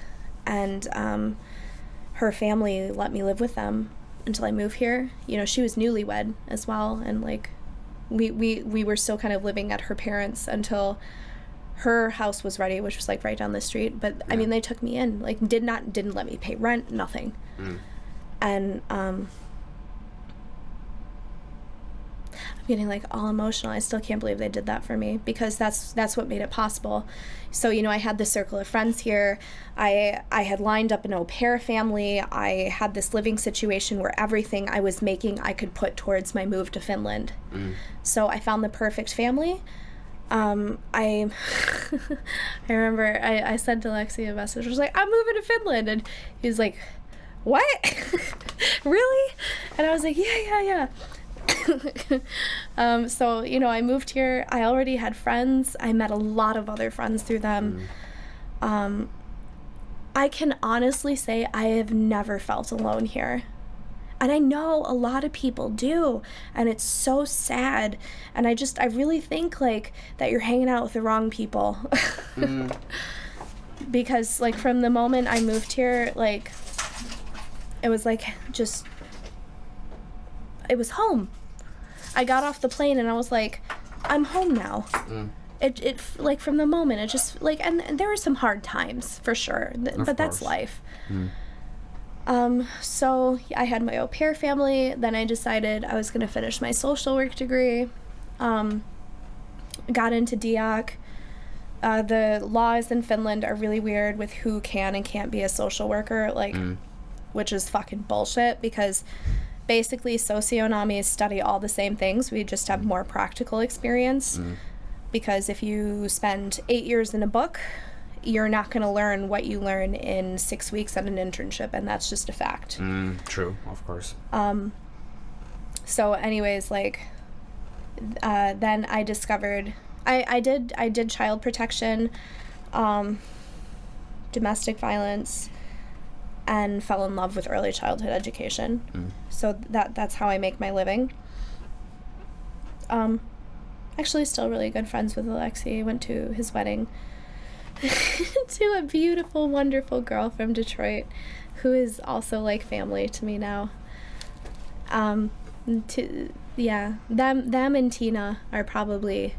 and her family let me live with them until I moved here. She was newlywed as well, and, like, we were still kind of living at her parents' until her house was ready, which was, like, right down the street. But I mean, they took me in, like, didn't let me pay rent, nothing. And I'm getting, like, all emotional. I still can't believe they did that for me, because that's what made it possible. So, I had this circle of friends here. I had lined up an au pair family. I had this living situation where everything I was making I could put towards my move to Finland. So I found the perfect family. I remember I sent Alexi a message. I was like, I'm moving to Finland. And he was like, what? Really? And I was like, yeah. So, I moved here. I already had friends. I met a lot of other friends through them. I can honestly say I have never felt alone here. And I know a lot of people do, and it's so sad. And I really think, like, that you're hanging out with the wrong people. Because, like, from the moment I moved here, like, it was, like, just, it was home. I got off the plane, and I was like, I'm home now. It like, from the moment, it just, like, and there were some hard times, for sure, but that's life. So I had my au pair family. Then I decided I was going to finish my social work degree. Got into DIAC. The laws in Finland are really weird with who can and can't be a social worker, like, which is fucking bullshit, because basically socionomies study all the same things. We just have more practical experience, because if you spend 8 years in a book, you're not going to learn what you learn in 6 weeks at an internship, and that's just a fact. True, of course. So anyways, like, then I discovered I did child protection, domestic violence, and fell in love with early childhood education. So that's how I make my living. Actually still really good friends with Alexei. Went to his wedding. To a beautiful, wonderful girl from Detroit, who is also like family to me now. Them and Tina are probably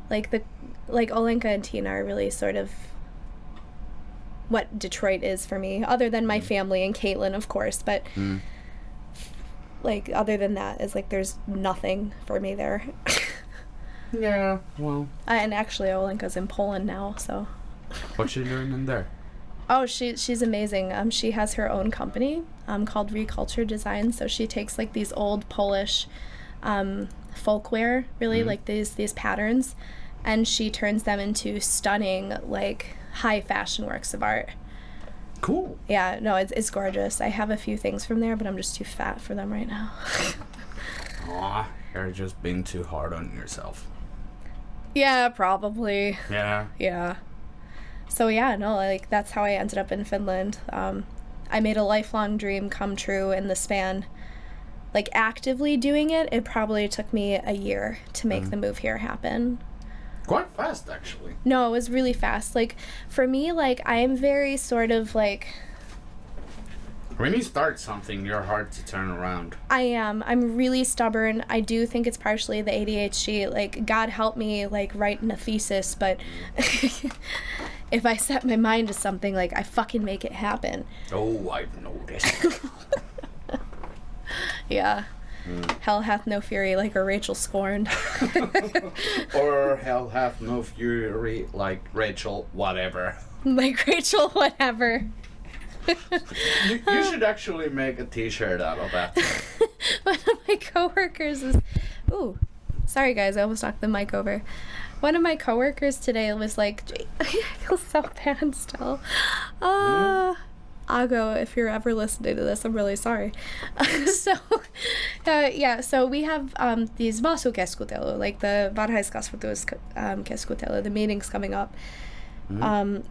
like Olenka and Tina are really sort of what Detroit is for me, other than my family and Caitlin, of course, but like, other than that, is like, there's nothing for me there. Yeah, well. And actually, Olenka's in Poland now, so. What's she doing in there? Oh, she's amazing. She has her own company called Reculture Design. So she takes, like, these old Polish folkwear, really, like these patterns, and she turns them into stunning, like, high fashion works of art. Cool. Yeah, no, it's gorgeous. I have a few things from there, but I'm just too fat for them right now. Aw, you're just being too hard on yourself. Yeah, probably. Yeah. Yeah. So yeah, no, like, that's how I ended up in Finland. I made a lifelong dream come true in the span, like, actively doing it. It probably took me a year to make the move here happen. Quite fast, actually. No, it was really fast. Like, for me, like, I am very sort of, like... When you start something, you're hard to turn around. I am. I'm really stubborn. I do think it's partially the ADHD. Like, God help me, like, writing a thesis, but if I set my mind to something, like, I fucking make it happen. Oh, I've noticed. Yeah. Hell hath no fury like a Rachel scorned. Or hell hath no fury like Rachel whatever. Like Rachel whatever. You should actually make a t-shirt out of that. One of my coworkers is... Ooh. Sorry, guys. I almost knocked the mic over. One of my coworkers today was like... I feel so bad still. Ago, if you're ever listening to this, I'm really sorry. So we have these vasukeskutelu, like the varhaiskasvatuskeskutelu, the meetings coming up. And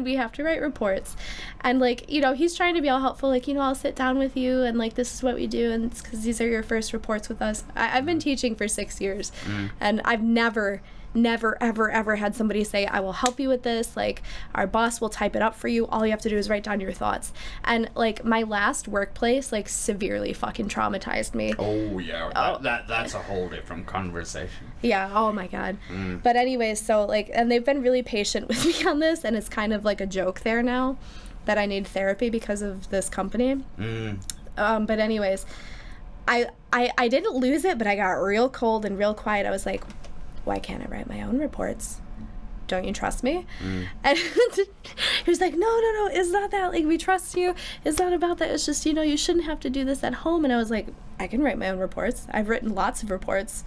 we have to write reports. And, like, you know, he's trying to be all helpful, like, you know, I'll sit down with you, and, like, this is what we do, and it's because these are your first reports with us. I've been teaching for 6 years, and I've never, ever had somebody say, I will help you with this, like, our boss will type it up for you, all you have to do is write down your thoughts. And, like, my last workplace, like, severely fucking traumatized me. Oh, yeah, that's a whole different conversation. Yeah, oh my God. But anyways, so, like, and they've been really patient with me on this, and it's kind of like a joke there now that I need therapy because of this company. But anyways, I didn't lose it, but I got real cold and real quiet. I was like, why can't I write my own reports? Don't you trust me? And he was like, no, it's not that. Like, we trust you. It's not about that. It's just, you know, you shouldn't have to do this at home. And I was like, I can write my own reports. I've written lots of reports.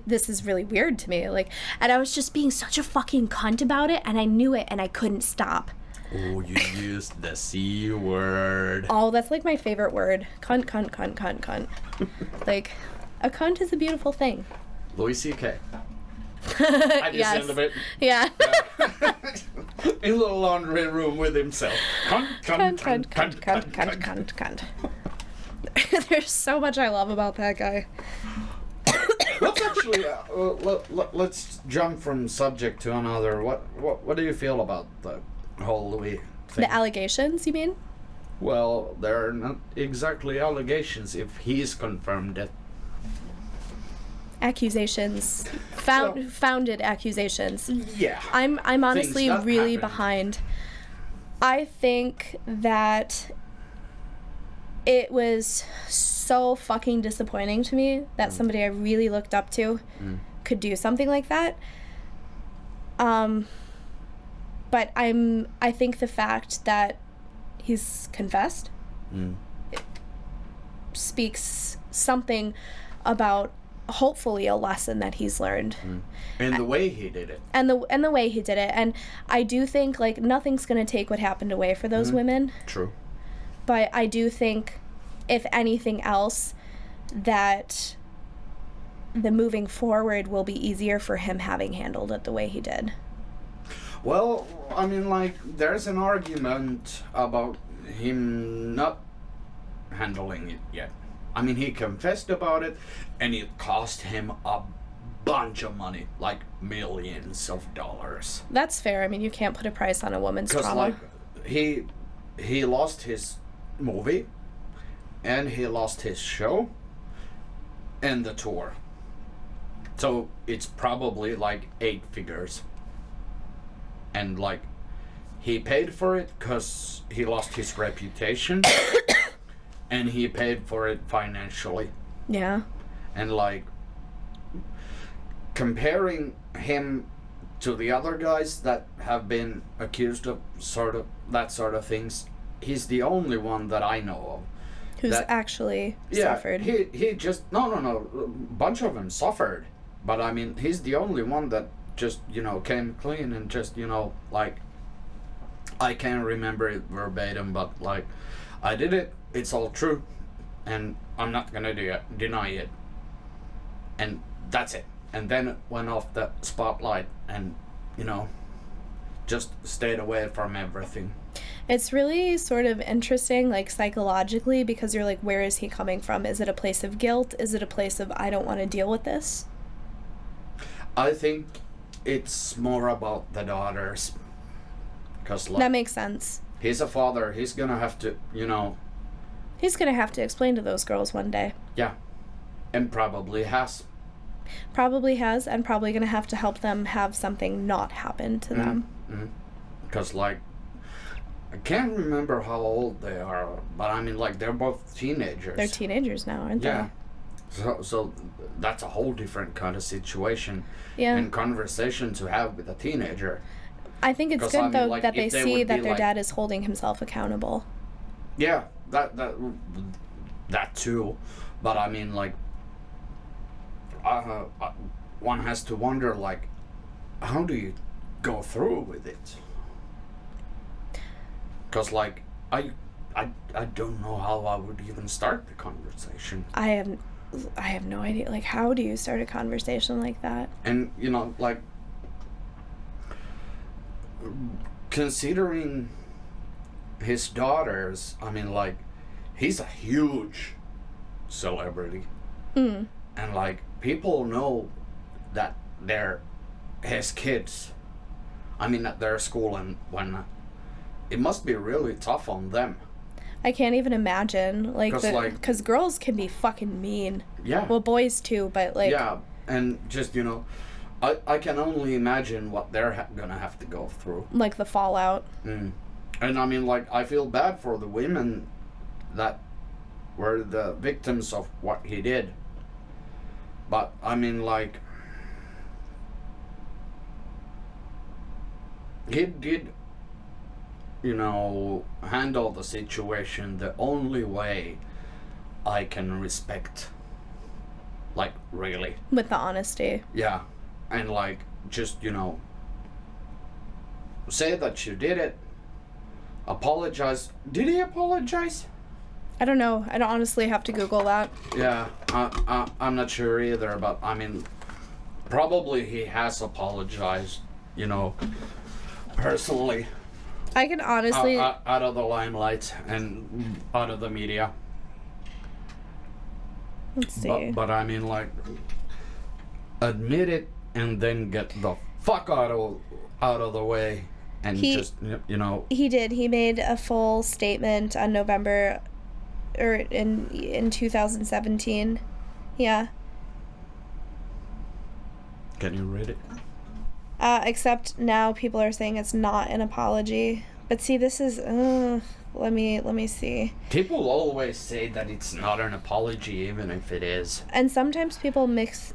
This is really weird to me. Like, and I was just being such a fucking cunt about it, and I knew it, and I couldn't stop. Oh, you used the C word. Oh, that's like my favorite word. Cunt. Like, a cunt is a beautiful thing. Louis C.K. I Yes. descend a bit. Yeah. In the laundry room with himself. Cunt. There's so much I love about that guy. Let's actually let's jump from subject to another. What do you feel about the whole Louis thing? The allegations, you mean? Well, they're not exactly allegations if he's confirmed it. Accusations. Founded accusations. Yeah. I'm honestly Things that really happened. behind. I think that it was so fucking disappointing to me that somebody I really looked up to could do something like that. But I think the fact that he's confessed speaks something about hopefully a lesson that he's learned. And the way he did it. And the way he did it. And I do think like nothing's gonna take what happened away for those women. True. But I do think, if anything else, that the moving forward will be easier for him having handled it the way he did. Well, I mean, like, there's an argument about him not handling it yet. I mean, he confessed about it, and it cost him a bunch of money, like millions of dollars. That's fair. I mean, you can't put a price on a woman's Because, trauma. like, he lost his movie, and he lost his show, and the tour. So it's probably like 8 figures. And like, he paid for it because he lost his reputation, and he paid for it financially. Yeah. And like, comparing him to the other guys that have been accused of that sort of things, he's the only one that I know of Who's that actually yeah, suffered. he just no, a bunch of them suffered, but I mean, he's the only one that just, you know, came clean and just, you know, like, I can't remember it verbatim, but like, I did it, it's all true, and I'm not gonna deny it, and that's it. And then it went off the spotlight, and, you know, just stayed away from everything. It's really sort of interesting, like, psychologically, because you're like, where is he coming from? Is it a place of guilt? Is it a place of, I don't want to deal with this? I think it's more about the daughters, because like, That makes sense. he's a father, he's gonna have to, you know, He's going to have to explain to those girls one day. yeah, and probably has. Probably has, and probably going to have to help them have something not happen to them. Because, like, I can't remember how old they are, but I mean, like, they're both teenagers. They're teenagers now, aren't Yeah. So that's a whole different kind of situation they? Yeah. and conversation to have with a teenager. I think it's 'Cause, good, I mean, though, like, that they if they see would that be their like- dad is holding himself accountable. Yeah, that too. But I mean, like, one has to wonder, like, how do you go through with it? Because, like, I don't know how I would even start the conversation. I have no idea. Like, how do you start a conversation like that? And, you know, like, considering his daughters, I mean, like, he's a huge celebrity. Mm. And, like, people know that they're his kids. I mean, at their school and whatnot. It must be really tough on them. I can't even imagine. Like, 'Cause, like- because girls can be fucking mean. Yeah. Well, boys too, but like. Yeah, and just, you know, I can only imagine what they're gonna have to go through. Like the fallout. And I mean, like, I feel bad for the women that were the victims of what he did. But, I mean, like, he did, you know, handle the situation the only way I can respect. Like, really. With the honesty. Yeah. And, like, just, you know, say that you did it. Apologize. Did he apologize? I don't know. I don't honestly have to Google that. Yeah, I'm not sure either, but I mean, probably he has apologized, you know, personally. I can honestly... out of the limelight and out of the media. Let's see. But I mean, like, admit it and then get the fuck out of the way and just, you know. He did. He made a full statement on November, or in 2017. Yeah. Can you read it? Except now people are saying it's not an apology. But see, this is... let me see. People always say that it's not an apology, even if it is. And sometimes people mix...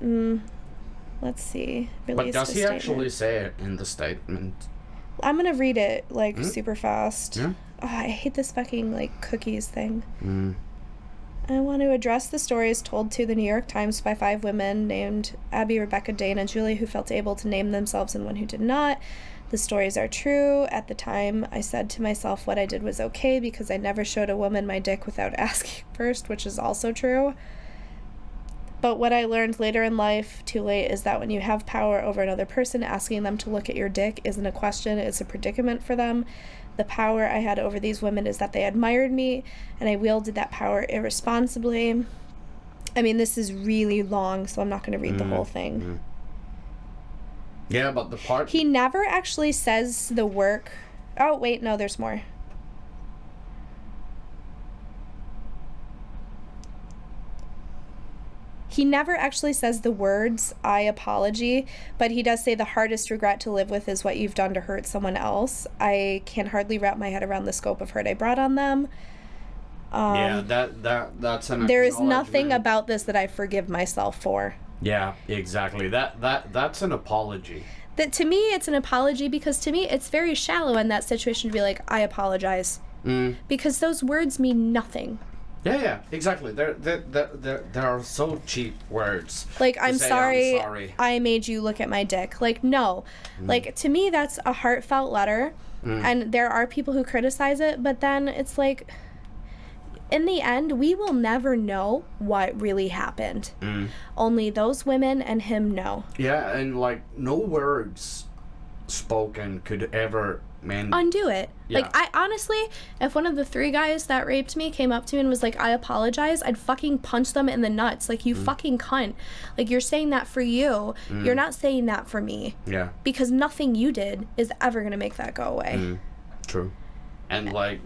let's see. But does he actually say it in the statement? I'm gonna read it, like, super fast. Yeah? Oh, I hate this fucking, like, cookies thing. I want to address the stories told to the New York Times by 5 women named Abby, Rebecca, Dane, and Julie who felt able to name themselves and one who did not. The stories are true. At the time, I said to myself what I did was okay because I never showed a woman my dick without asking first, which is also true. But what I learned later in life, too late, is that when you have power over another person, asking them to look at your dick isn't a question, it's a predicament for them. The power I had over these women is that they admired me, and I wielded that power irresponsibly. I mean, this is really long, so I'm not going to read the whole thing. Yeah, but the part... He never actually says the work... Oh, wait, no, there's more. He never actually says the words, I apology, but he does say the hardest regret to live with is what you've done to hurt someone else. I can hardly wrap my head around the scope of hurt I brought on them. Yeah, that's an... There is nothing about this that I forgive myself for. Yeah, exactly. That's an apology. That to me, it's an apology because to me, it's very shallow in that situation to be like, I apologize. Because those words mean nothing. Yeah, exactly. There are so cheap words. Like, I'm sorry I made you look at my dick. Like, no. Like, to me, that's a heartfelt letter. And there are people who criticize it, but then it's like, in the end, we will never know what really happened. Only those women and him know. Yeah, and, like, no words spoken could ever... undo it. Yeah. Like, I honestly, if one of the 3 guys that raped me came up to me and was like, I apologize, I'd fucking punch them in the nuts. Like, you fucking cunt. Like, you're saying that for you. You're not saying that for me. Yeah. Because nothing you did is ever going to make that go away. True. And, like,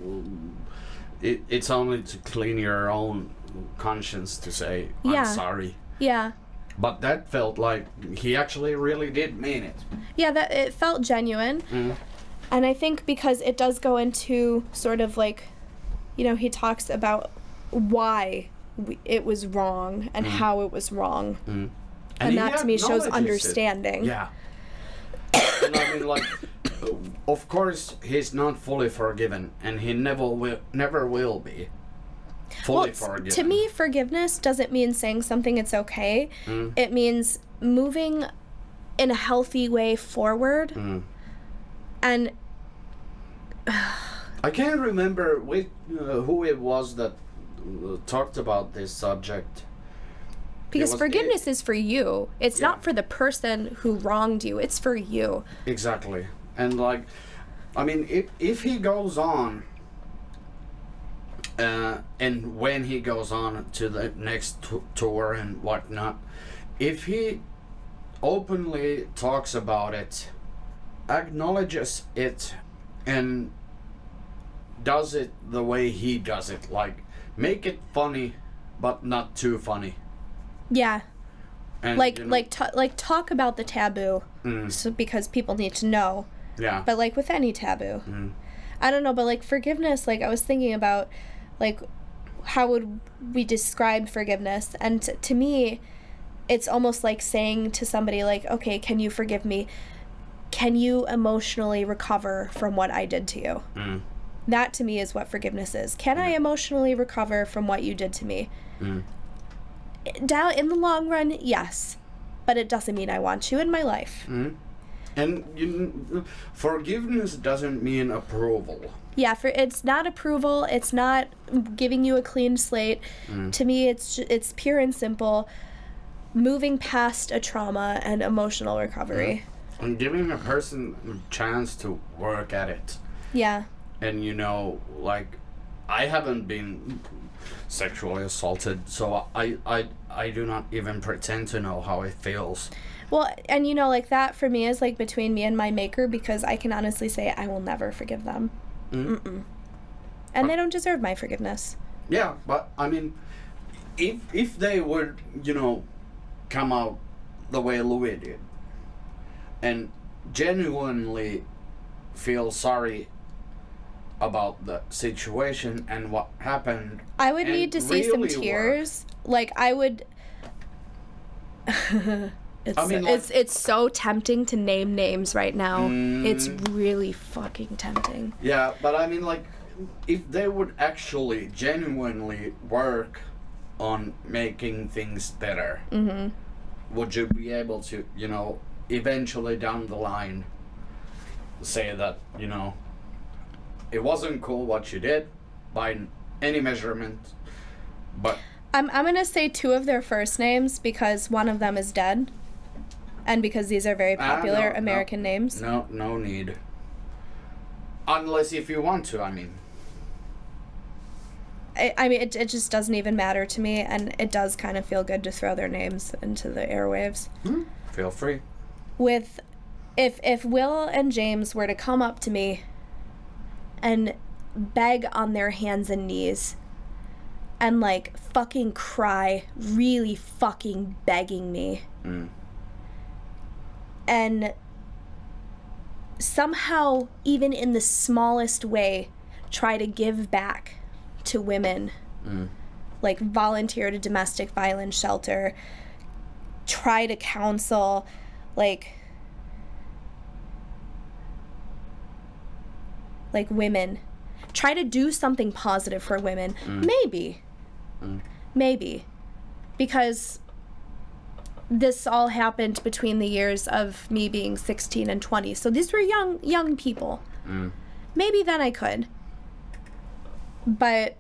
it's only to clean your own conscience to say, I'm sorry. Yeah. But that felt like he actually really did mean it. Yeah, that it felt genuine. And I think because it does go into sort of like, you know, he talks about why it was wrong and how it was wrong. And that to me shows understanding. Yeah. And I mean, like, of course, he's not fully forgiven, and he never will be fully forgiven. To me, forgiveness doesn't mean saying something it's okay. It means moving in a healthy way forward. And I can't remember who it was that talked about this subject. Because forgiveness is for you. It's not for the person who wronged you. It's for you. Exactly. And, like, I mean, if he goes on, and when he goes on to the next tour and whatnot, if he openly talks about it, acknowledges it, and does it the way he does it, like, make it funny, but not too funny. Yeah. And, like, you know, talk about the taboo, so because people need to know. Yeah. But, like, with any taboo. I don't know, but, like, forgiveness, like, I was thinking about, like, how would we describe forgiveness? And to me, it's almost like saying to somebody, like, okay, can you forgive me? Can you emotionally recover from what I did to you? That, to me, is what forgiveness is. Can I emotionally recover from what you did to me? Down in the long run, yes. But it doesn't mean I want you in my life. And forgiveness doesn't mean approval. Yeah, it's not approval. It's not giving you a clean slate. To me, it's pure and simple. moving past a trauma and emotional recovery. And giving a person a chance to work at it. Yeah. And like, I haven't been sexually assaulted, so I do not even pretend to know how it feels. Well, and like that for me is like between me and my maker, because I can honestly say I will never forgive them. Mm-mm. And they don't deserve my forgiveness. Yeah, but I mean, if they would, come out the way Louis did, and genuinely feel sorry about the situation and what happened, I would need to see some tears. Like, I would... It's so tempting to name names right now. It's really fucking tempting. Yeah, but I mean, like, if they would actually genuinely work on making things better, would you be able to, eventually down the line say that, it wasn't cool what you did by any measurement, but... I'm gonna say 2 of their first names because one of them is dead. And because these are very popular American names. No need. Unless if you want to, I mean. I mean, it just doesn't even matter to me, and it does kind of feel good to throw their names into the airwaves. Feel free. If Will and James were to come up to me and beg on their hands and knees and, like, fucking cry, really fucking begging me, and somehow, even in the smallest way, try to give back to women, like volunteer to domestic violence shelter, try to counsel, like women, try to do something positive for women. Maybe, because this all happened between the years of me being 16 and 20. So these were young people. Maybe then I could. But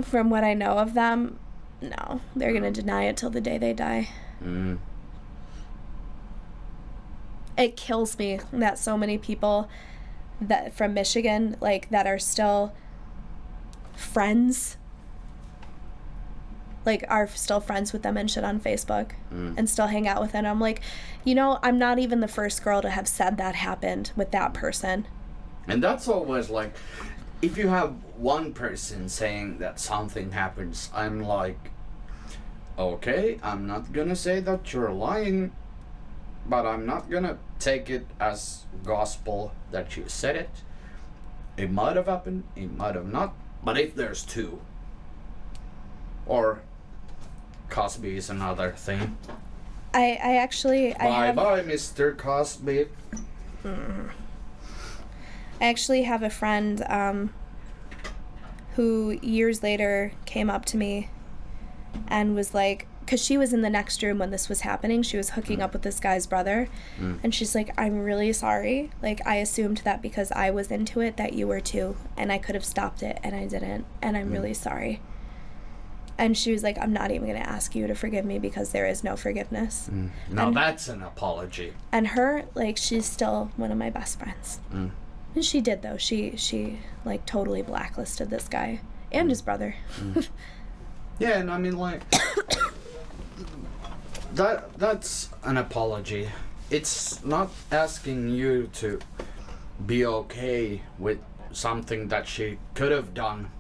from what I know of them, no. They're going to deny it till the day they die. It kills me that so many people that from Michigan, like, that are still friends, like, are still friends with them and shit on Facebook and still hang out with them. I'm like, I'm not even the first girl to have said that happened with that person. And that's always like, if you have one person saying that something happens, I'm like, okay, I'm not gonna say that you're lying, but I'm not gonna take it as gospel that you said it. It might have happened, it might have not, but if there's 2, or Cosby is another thing. I actually... Bye, Mr. Cosby. I actually have a friend who years later came up to me and was like, because she was in the next room when this was happening. She was hooking up with this guy's brother. And she's like, I'm really sorry. Like, I assumed that because I was into it that you were too. And I could have stopped it, and I didn't. And I'm really sorry. And she was like, I'm not even going to ask you to forgive me because there is no forgiveness. Now that's an apology. And her, like, she's still one of my best friends. And she did, though. She like, totally blacklisted this guy and his brother. Yeah, and I mean, like, that's an apology. It's not asking you to be okay with something that she could have done,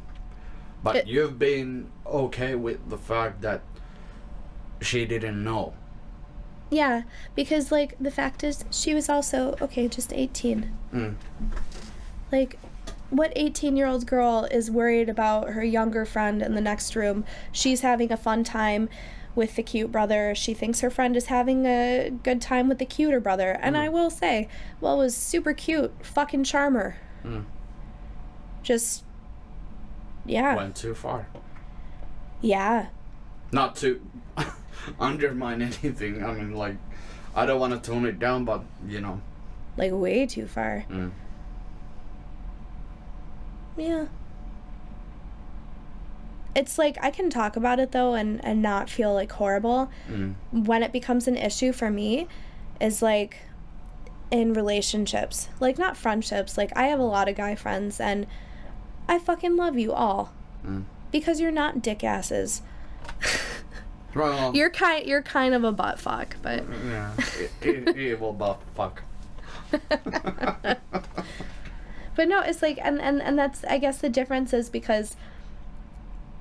but you've been okay with the fact that she didn't know. Yeah, because, like, the fact is, she was also, just 18. Like, what 18-year-old girl is worried about her younger friend in the next room? She's having a fun time with the cute brother. She thinks her friend is having a good time with the cuter brother. And I will say, Will was super cute. Fucking charmer. Just, yeah. Went too far. Yeah. Not to undermine anything. I mean, like, I don't want to tone it down, but, Like, way too far. Yeah. it's like I can talk about it though and not feel like horrible. When it becomes an issue for me is like in relationships, like not friendships. Like I have a lot of guy friends and I fucking love you all because you're not dick asses. Well, you're kind of a butt fuck, but yeah, evil butt fuck. But no, it's like and that's, I guess the difference is because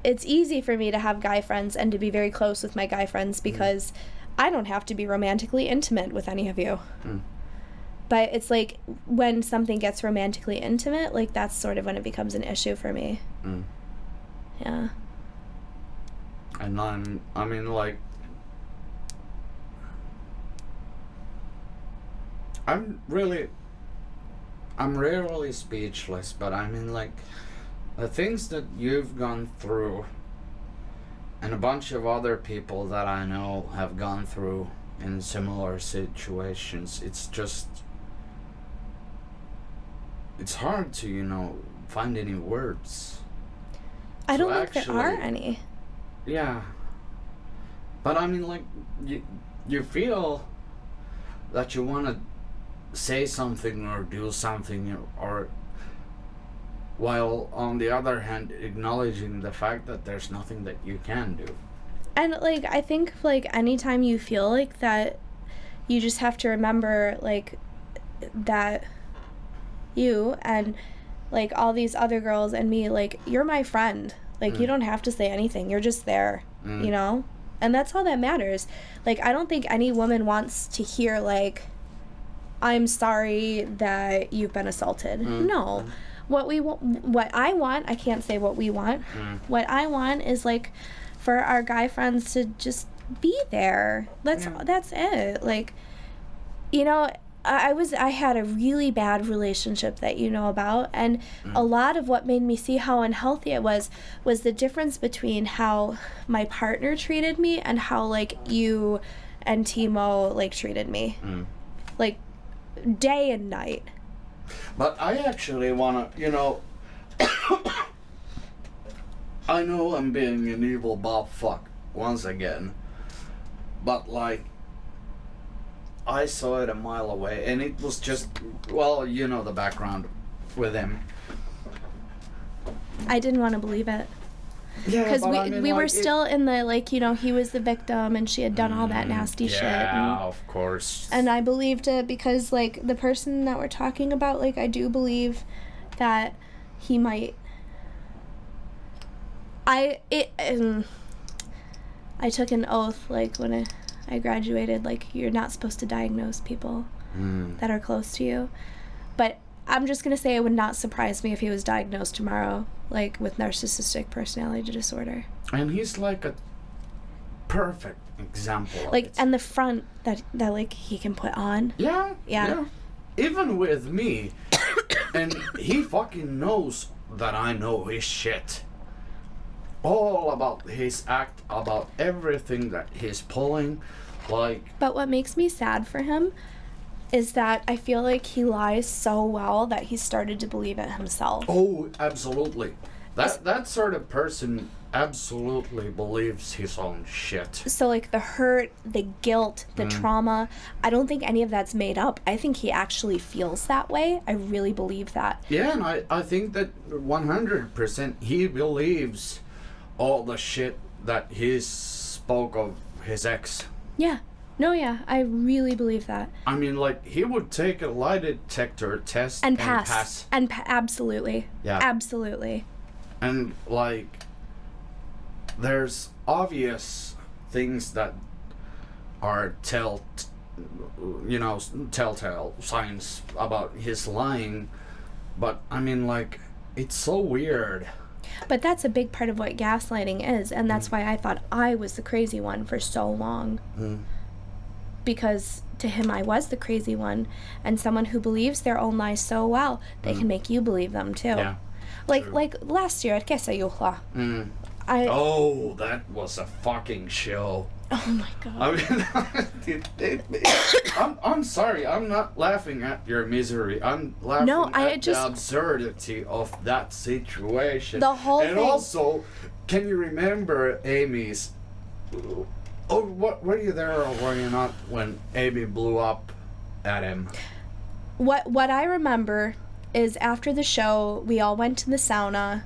it's easy for me to have guy friends and to be very close with my guy friends because I don't have to be romantically intimate with any of you. But it's like when something gets romantically intimate, like that's sort of when it becomes an issue for me. Yeah. And I mean, like, I'm rarely speechless, but I mean, like, the things that you've gone through and a bunch of other people that I know have gone through in similar situations, it's hard to, you know, find any words. I don't think there are any. Yeah. But I mean, like, you feel that you want to say something or do something, or while on the other hand acknowledging the fact that there's nothing that you can do. And like I think like anytime you feel like that, you just have to remember like that you and like all these other girls and me, like you're my friend. Like you don't have to say anything, you're just there, you know? And that's all that matters. Like I don't think any woman wants to hear like, I'm sorry that you've been assaulted. No. What I want, I can't say what we want. What I want is like for our guy friends to just be there. That's it. Like, you know, I had a really bad relationship that you know about, and a lot of what made me see how unhealthy it was the difference between how my partner treated me and how like you and Timo like treated me. Like day and night. But I actually wanna, you know, I know I'm being an evil Bob fuck once again, but like I saw it a mile away and it was just, well, you know the background with him. I didn't want to believe it. Yeah, because we like, were still in the, like, you know, he was the victim and she had done all that nasty shit. Yeah, of course. And I believed it because, like, the person that we're talking about, like, I do believe that he might... I took an oath, like, when I graduated, like, you're not supposed to diagnose people that are close to you. But I'm just going to say it would not surprise me if he was diagnosed tomorrow, like, with narcissistic personality disorder. And he's, like, a perfect example of like, it. and the front that, like, he can put on. Yeah. Even with me. And he fucking knows that I know his shit. All about his act, about everything that he's pulling, like... But what makes me sad for him is that I feel like he lies so well that he started to believe it himself. Oh, absolutely. That sort of person absolutely believes his own shit. So, like, the hurt, the guilt, the trauma, I don't think any of that's made up. I think he actually feels that way. I really believe that. Yeah, and I think that 100% he believes all the shit that he spoke of his ex. Yeah. No, yeah, I really believe that. I mean, like, he would take a lie detector test and pass. Absolutely. Yeah. Absolutely. And, like, there's obvious things that are telltale signs about his lying, but, I mean, like, it's so weird. But that's a big part of what gaslighting is, and that's why I thought I was the crazy one for so long. Because to him I was the crazy one, and someone who believes their own lies so well, they can make you believe them too. Yeah, like last year at Kesäjuhla, Oh, that was a fucking show. Oh my god. I mean, I'm sorry. I'm not laughing at your misery. I'm laughing at the absurdity of that situation. The whole thing. And also, can you remember Amy's... Oh, were you there or were you not when Amy blew up at him? What I remember is after the show, we all went to the sauna.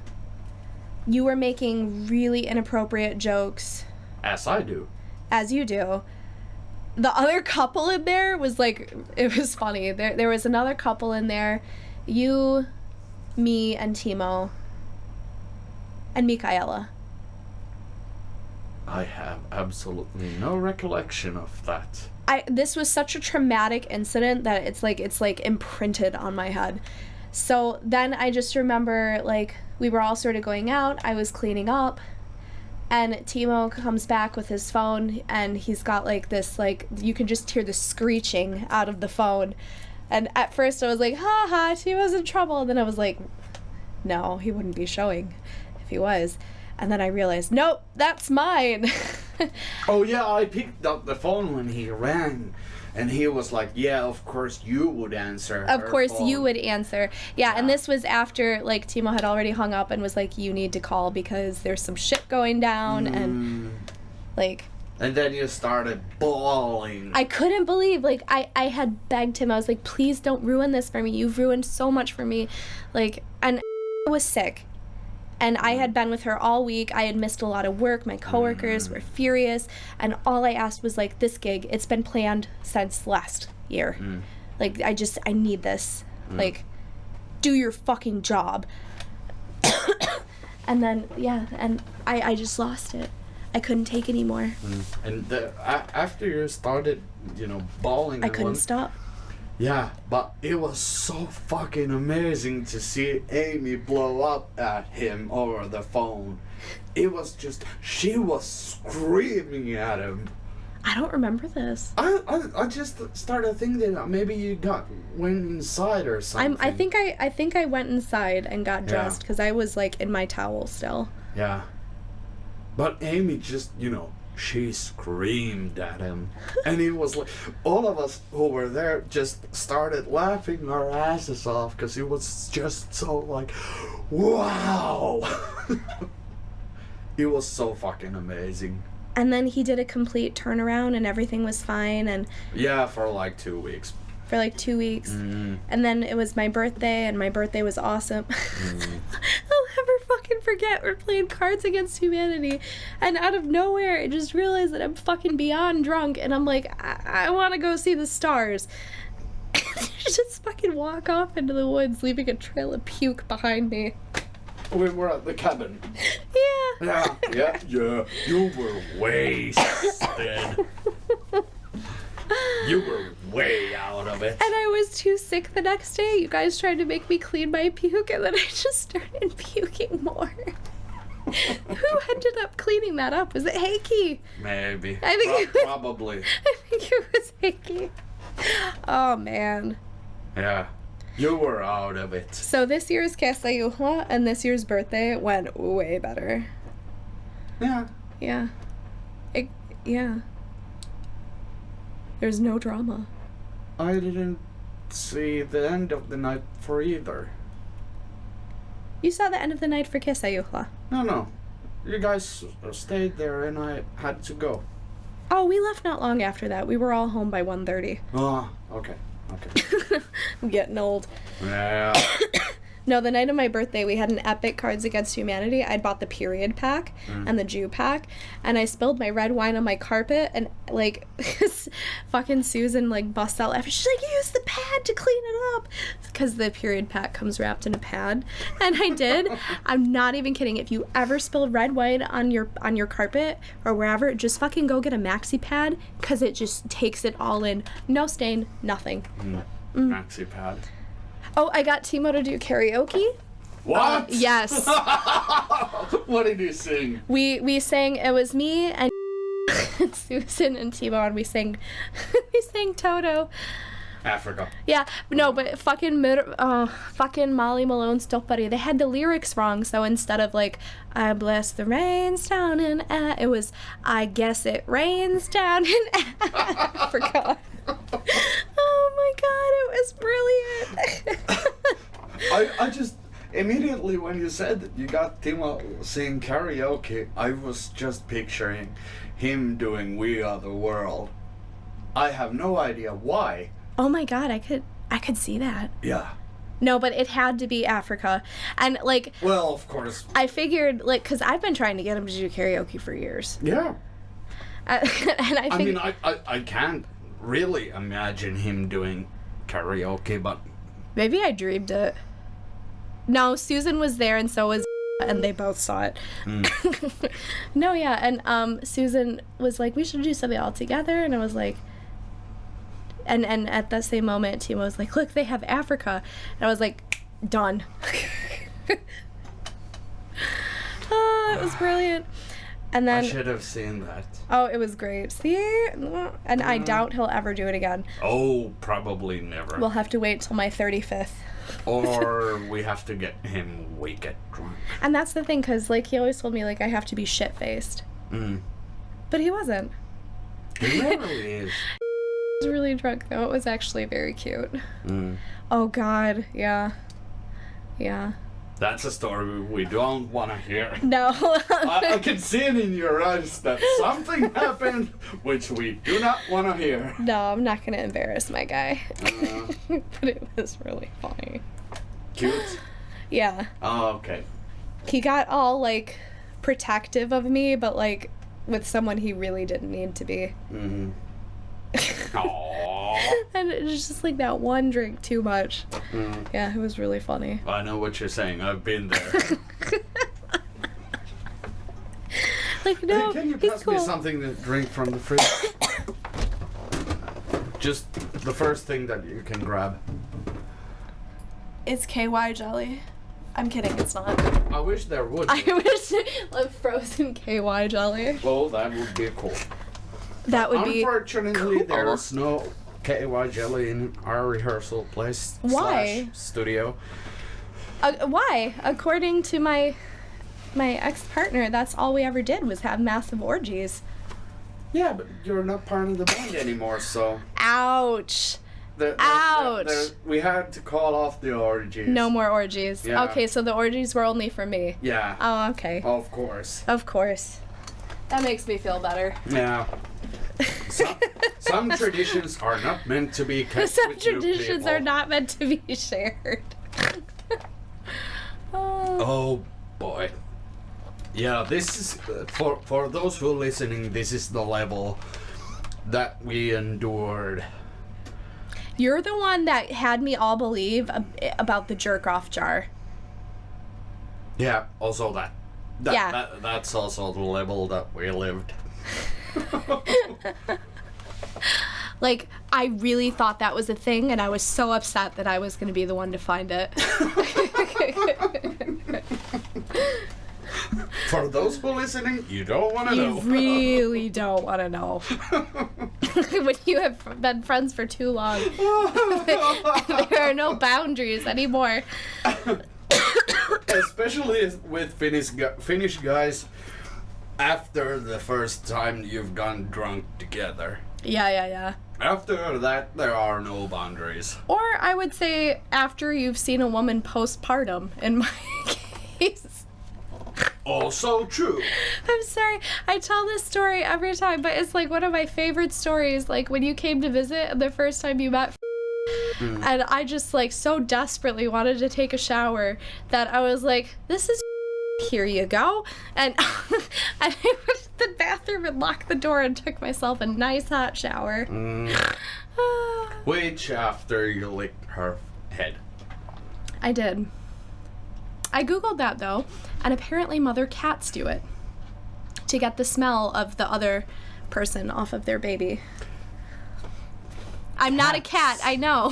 You were making really inappropriate jokes. As I do. As you do. The other couple in there was like, it was funny. There was another couple in there. You, me, and Timo. And Michaela. I have absolutely no recollection of that. This was such a traumatic incident that it's like imprinted on my head. So then I just remember, like, we were all sort of going out. I was cleaning up. And Timo comes back with his phone, and he's got, like, this, like, you can just hear the screeching out of the phone. And at first I was like, ha, Timo's in trouble. And then I was like, no, he wouldn't be showing if he was. And then I realized, nope, that's mine. Oh, yeah, I picked up the phone when he rang. And he was like, yeah, of course you would answer. Of course you would answer. Yeah, and this was after, like, Timo had already hung up and was like, you need to call because there's some shit going down. And, like... And then you started bawling. I couldn't believe, like, I had begged him. I was like, please don't ruin this for me. You've ruined so much for me. Like, and I was sick. And I had been with her all week. I had missed a lot of work. My coworkers were furious. And all I asked was, like, this gig, it's been planned since last year. Like, I need this. Like, do your fucking job. And then, yeah, and I just lost it. I couldn't take anymore. And after you started, bawling... I couldn't stop. Yeah, but it was so fucking amazing to see Amy blow up at him over the phone. It was just, she was screaming at him. I don't remember this. I just started thinking that maybe you went inside or something. I think I went inside and got dressed because I was like in my towel still. Yeah. But Amy just, she screamed at him. And it was like, all of us who were there just started laughing our asses off because it was just so like, wow. It was so fucking amazing. And then he did a complete turnaround and everything was fine. And yeah, for like 2 weeks. For like 2 weeks. And then it was my birthday and my birthday was awesome. I'll never fucking forget we're playing Cards Against Humanity and out of nowhere I just realized that I'm fucking beyond drunk and I'm like, I want to go see the stars. Just fucking walk off into the woods leaving a trail of puke behind me. We were at the cabin. Yeah. Yeah. You were wasted. You were way out of it. And I was too sick the next day. You guys tried to make me clean my puke, and then I just started puking more. Who ended up cleaning that up? Was it Heikki? Maybe. I think probably. I think it was Heikki. Oh, man. Yeah. You were out of it. So this year's Kesäjuhla and this year's birthday went way better. Yeah. Yeah. Yeah. There's no drama. I didn't see the end of the night for either. You saw the end of the night for Kesäjuhla. No. You guys stayed there and I had to go. Oh, we left not long after that. We were all home by 1:30. Oh, okay. I'm getting old. Yeah. No, the night of my birthday, we had an epic Cards Against Humanity. I'd bought the period pack and the Jew pack, and I spilled my red wine on my carpet, and, like, fucking Susan, like, busts out laughing. She's like, use the pad to clean it up, because the period pack comes wrapped in a pad, and I did. I'm not even kidding. If you ever spill red wine on your carpet or wherever, just fucking go get a maxi pad, because it just takes it all in. No stain, nothing. Maxi pad. Oh, I got Timo to do karaoke. What? Yes. What did you sing? We sang, it was me and Susan and Timo, and we sang Toto. Africa. Yeah, no, but fucking Molly Malone's Dope Buddy, they had the lyrics wrong, so instead of like, I bless the rains down in it was, I guess it rains down in Africa. Oh my god, it was brilliant. I just, immediately when you said that you got Timo sing karaoke, I was just picturing him doing We Are the World. I have no idea why. Oh my god, I could see that. Yeah. No, but it had to be Africa. And like, well, of course. I figured, like, because I've been trying to get him to do karaoke for years. Yeah. And I mean, I can't really imagine him doing karaoke, but maybe I dreamed it. No, Susan was there and so was and they both saw it. No, yeah, and Susan was like, we should do something all together, and I was like, and at that same moment, Timo was like, look, they have Africa, and I was like, done. It was brilliant. And then I should have seen that. Oh, it was great. See? And I doubt he'll ever do it again. Oh, probably never. We'll have to wait till my 35th. Or we have to get him wicked drunk. And that's the thing, because, like, he always told me, like, I have to be shit-faced. But he wasn't. He really is. He was really drunk, though. It was actually very cute. Oh, God. Yeah. Yeah. That's a story we don't want to hear. No. I can see it in your eyes that something happened which we do not want to hear. No, I'm not going to embarrass my guy. But it was really funny. Cute? Yeah. Oh, okay. He got all, like, protective of me, but, like, with someone he really didn't need to be. Aww. And it was just, like, that one drink too much. Yeah, it was really funny. I know what you're saying. I've been there. Like, no, hey, can you he's pass cool. me something to drink from the fridge? Just the first thing that you can grab. It's KY jelly. I'm kidding, it's not. I wish there would be. I wish like frozen KY jelly. Well, that would be cool. That would be Unfortunately, cool. there's no KY jelly in our rehearsal place. Why? Studio. Why? According to my ex-partner, that's all we ever did was have massive orgies. Yeah, but you're not part of the band anymore, so. Ouch. Ouch. We had to call off the orgies. No more orgies. Yeah. Okay, so the orgies were only for me. Yeah. Oh, okay. Of course. Of course. That makes me feel better. Yeah. Some traditions are not meant to be kept Some with you traditions people. are not meant to be shared. Oh boy. Yeah, this is for those who are listening, this is the level that we endured. You're the one that had me all believe about the jerk-off jar. Yeah, also that. Yeah. That's also the level that we lived. Like, I really thought that was a thing, and I was so upset that I was going to be the one to find it. For those who are listening, you don't want to know. You really don't want to know. When you have been friends for too long, there are no boundaries anymore. Especially with Finnish guys, after the first time you've gone drunk together. Yeah. After that, there are no boundaries. Or I would say after you've seen a woman postpartum, in my case. Also true. I'm sorry. I tell this story every time, but it's like one of my favorite stories. Like when you came to visit the first time you met and I just like so desperately wanted to take a shower that I was like, this is here you go. And I went to the bathroom and locked the door and took myself a nice hot shower. Which after you licked her head. I did. I googled that though, and apparently mother cats do it to get the smell of the other person off of their baby. I'm not a cat, I know.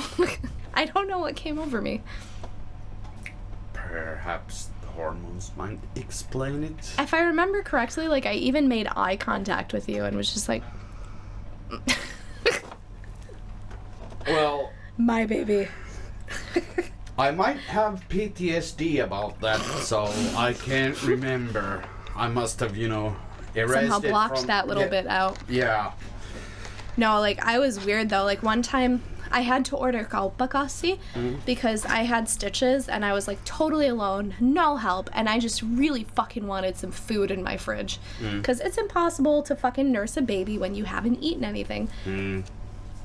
I don't know what came over me. Perhaps the hormones might explain it. If I remember correctly, like I even made eye contact with you and was just like... Well, My baby. I might have PTSD about that, so I can't remember. I must have, erased Somehow it blocked from, that little bit out. Yeah. No, like, I was weird, though. Like, one time, I had to order kaupakassi because I had stitches, and I was, like, totally alone, no help, and I just really fucking wanted some food in my fridge. Because it's impossible to fucking nurse a baby when you haven't eaten anything.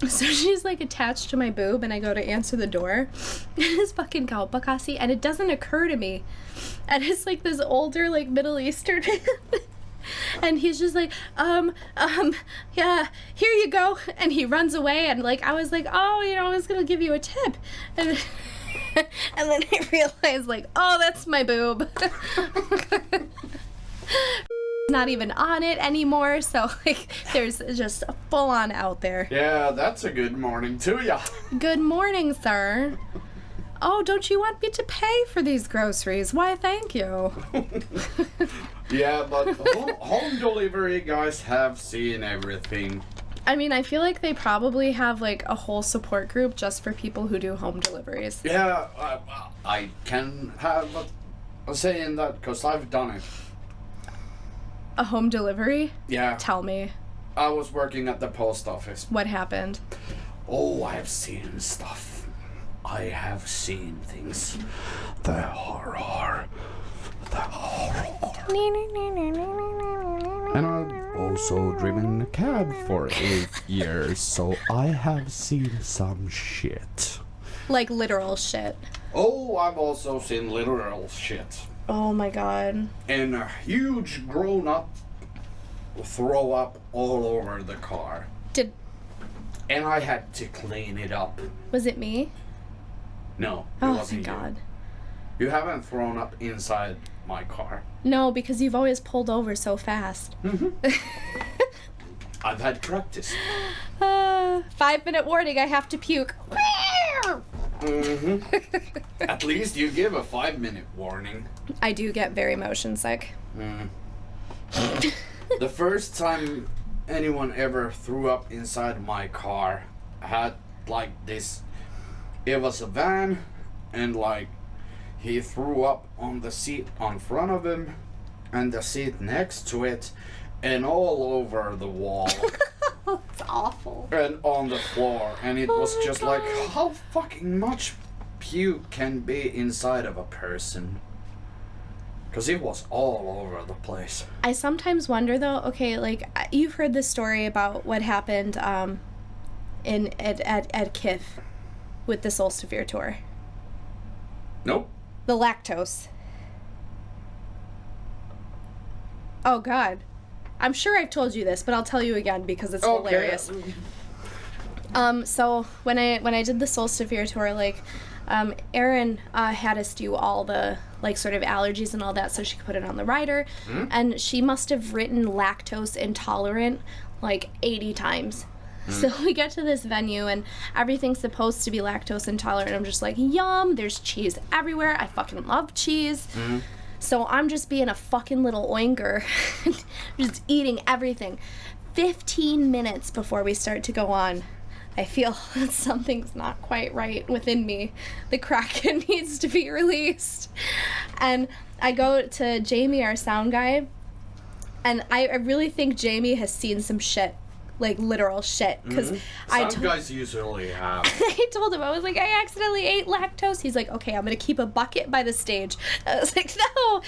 So she's, like, attached to my boob, and I go to answer the door, and it's fucking kaupakassi, and it doesn't occur to me. And it's, like, this older, like, Middle Eastern and he's just like, yeah, here you go. And he runs away, and, like, I was like, oh, I was gonna give you a tip. And, and then I realized, like, oh, that's my boob. Not even on it anymore, so, like, there's just a full-on out there. Yeah, that's a good morning to ya. Good morning, sir. Oh, don't you want me to pay for these groceries? Why, thank you. Yeah, but home delivery guys have seen everything. I mean, I feel like they probably have, like, a whole support group just for people who do home deliveries. Yeah, I can have a say in that, because I've done it. A home delivery? Yeah. Tell me. I was working at the post office. What happened? Oh, I've seen stuff. I have seen things. The horror. The horror. And I've also driven a cab for 8 years, so I have seen some shit. Like literal shit. Oh, I've also seen literal shit. Oh my god. And a huge grown-up throw up all over the car. And I had to clean it up. Was it me? No, it Oh, wasn't thank you. God. You haven't thrown up inside my car. No, because you've always pulled over so fast. I've had practice. 5-minute warning, I have to puke. At least you give a 5-minute warning. I do get very motion sick. The first time anyone ever threw up inside my car had like this. It was a van, and like he threw up on the seat on front of him and the seat next to it and all over the wall. It's awful. And on the floor, and it was just God. like, how fucking much puke can be inside of a person? Because it was all over the place. I sometimes wonder though, okay, like you've heard this story about what happened at KIF with the Solstafir tour. Nope. The lactose. Oh God. I'm sure I've told you this, but I'll tell you again because it's hilarious. So when I did the Solstafir tour, like, Erin had us do all the like sort of allergies and all that so she could put it on the rider, and she must have written lactose intolerant like 80 times. So we get to this venue and everything's supposed to be lactose intolerant. I'm just like, yum, there's cheese everywhere. I fucking love cheese. So I'm just being a fucking little oinker, just eating everything. 15 minutes before we start to go on, I feel that something's not quite right within me. The Kraken needs to be released. And I go to Jamie, our sound guy, and I really think Jamie has seen some shit. Like literal shit, because Some guys usually have. I told him, I was like, I accidentally ate lactose. He's like, okay, I'm gonna keep a bucket by the stage. I was like, no.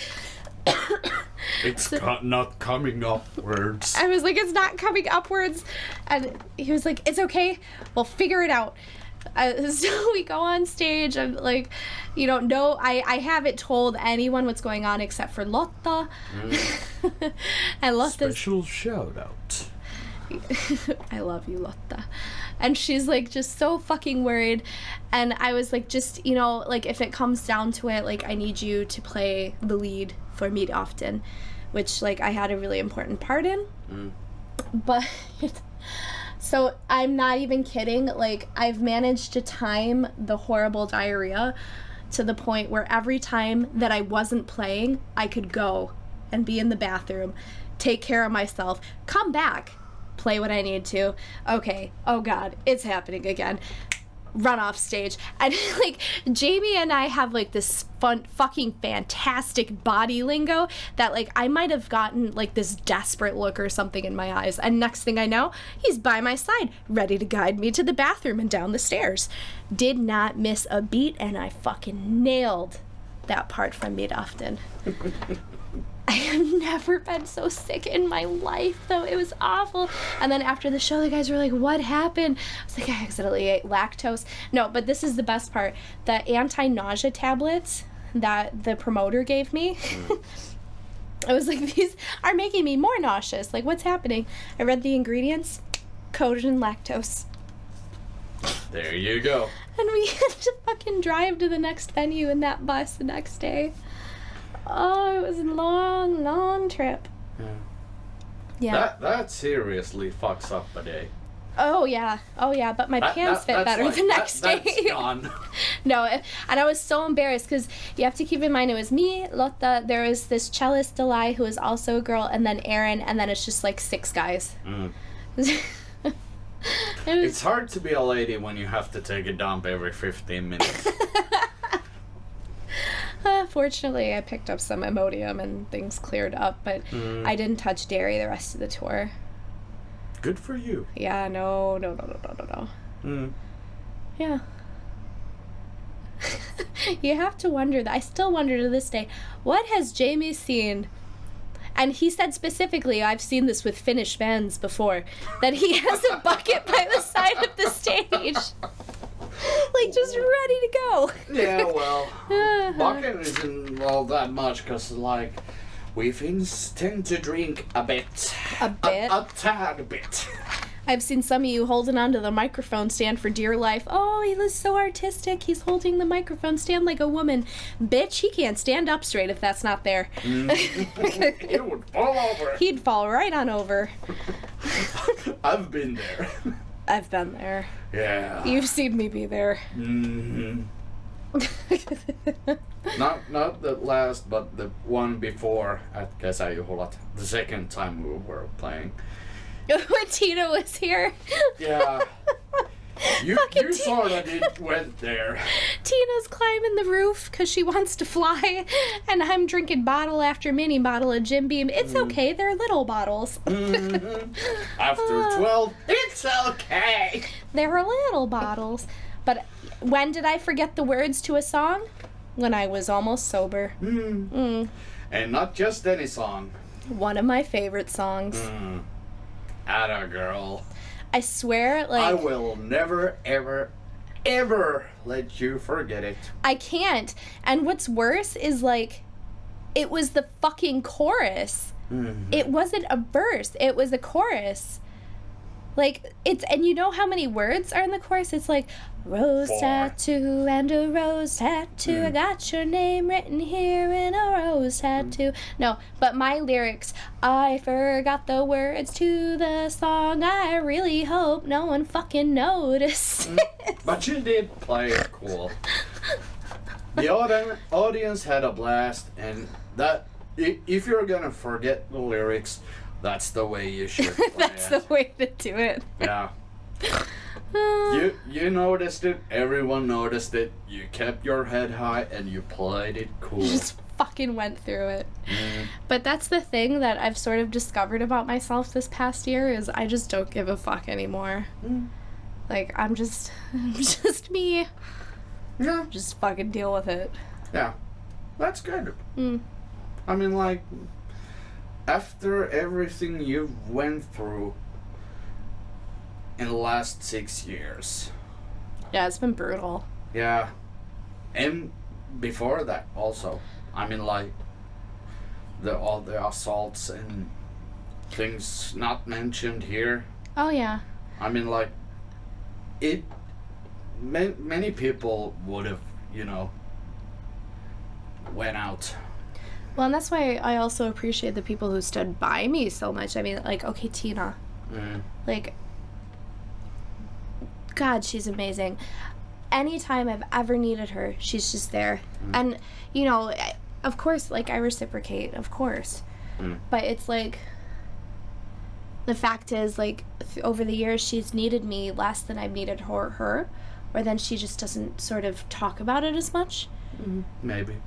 It's not coming upwards. I was like, it's not coming upwards. And he was like, it's okay, we'll figure it out. So we go on stage, and like, no, I haven't told anyone what's going on except for Lotta. And Lotta's Special shout out. I love you, Lotta. And she's like just so fucking worried. And I was like, just, like if it comes down to it, like I need you to play the lead for me often, which like I had a really important part in. But so I'm not even kidding. Like I've managed to time the horrible diarrhea to the point where every time that I wasn't playing, I could go and be in the bathroom, take care of myself, come back, play what I need to. Okay, oh God, it's happening again. run off stage. And like Jamie and I have like this fun fucking fantastic body lingo that like I might have gotten like this desperate look or something in my eyes, and next thing I know, he's by my side ready to guide me to the bathroom and down the stairs. Did not miss a beat, and I fucking nailed that part from Midafton. I have never been so sick in my life, though. It was awful. And then after the show, the guys were like, what happened? I was like, I accidentally ate lactose. No, but this is the best part. The anti-nausea tablets that the promoter gave me, I was like, these are making me more nauseous. Like, what's happening? I read the ingredients, coated in lactose. There you go. And we had to fucking drive to the next venue in that bus the next day. Oh, it was a long, long trip. Yeah. That seriously fucks up a day. Oh yeah, but my pants fit better like, the next day. That's gone. No, and I was so embarrassed because you have to keep in mind it was me, Lotta, there was this cellist Delay who is also a girl, and then Aaron, and then it's just like 6 guys. It's hard to be a lady when you have to take a dump every 15 minutes. Fortunately, I picked up some Imodium and things cleared up, but I didn't touch dairy the rest of the tour. Good for you. Yeah, no. Yeah. You have to wonder that. I still wonder to this day, what has Jamie seen? And he said specifically, I've seen this with Finnish bands before, that he has a bucket by the side of the stage. Like, just ready to go. Yeah, well, bucket isn't all that much, because, like, we Finns tend to drink a bit. A bit? A tad bit. I've seen some of you holding onto the microphone stand for dear life. Oh, he was so artistic. He's holding the microphone stand like a woman. Bitch, he can't stand up straight if that's not there. It would fall over. He'd fall right on over. I've been there. I've been there. Yeah. You've seen me be there. Mm-hmm. Not the last, but the one before at Kesäjuhlat. The second time we were playing. When Tina was here. Yeah. You sort of went there. Tina's climbing the roof because she wants to fly, and I'm drinking bottle after mini bottle of Jim Beam. It's okay, they're little bottles. After 12, it's okay. They're little bottles. But when did I forget the words to a song? When I was almost sober. And not just any song. One of my favorite songs. Atta girl. I swear, like... I will never, ever, ever let you forget it. I can't. And what's worse is, like, it was the fucking chorus. It wasn't a verse. It was a chorus. Like, it's... And you know how many words are in the chorus? It's like, rose 4. tattoo and a rose tattoo. I got your name written here in a rose tattoo. No, but my lyrics, I forgot the words to the song. I really hope no one fucking noticed. But you did play it cool. The audience had a blast, and that if you're gonna forget the lyrics, that's the way you should play That's the way to do it. Yeah. You noticed it, everyone noticed it, you kept your head high, and you played it cool. Just fucking went through it. But that's the thing that I've sort of discovered about myself this past year is I just don't give a fuck anymore. Like, I'm just me. Yeah. Just fucking deal with it. Yeah. That's good. I mean, like, after everything you've went through in the last 6 years. Yeah, it's been brutal. Yeah. And before that also. I mean, like, all the assaults and things not mentioned here. Oh, yeah. I mean, like, many people would have, went out. Well, and that's why I also appreciate the people who stood by me so much. I mean, like, okay, Tina. Like, God, she's amazing. Anytime I've ever needed her, she's just there. And, of course, like, I reciprocate, of course. But it's like, the fact is, like, over the years, she's needed me less than I've needed her. or then she just doesn't sort of talk about it as much. Maybe.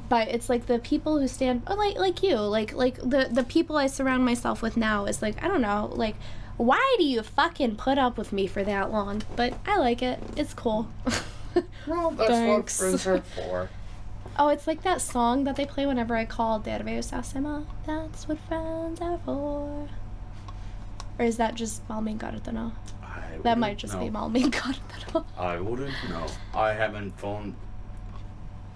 But it's like the people who stand, like you, like the people I surround myself with now is like, I don't know, like, why do you fucking put up with me for that long? But I like it. It's cool. Well, that's Thanks. what friends are for. Oh, it's like that song that they play whenever I call Derveus Asema. That's what friends are for. Or is that just Malmin Gartano? That might just be Malmin Gartano. I wouldn't know. I haven't phoned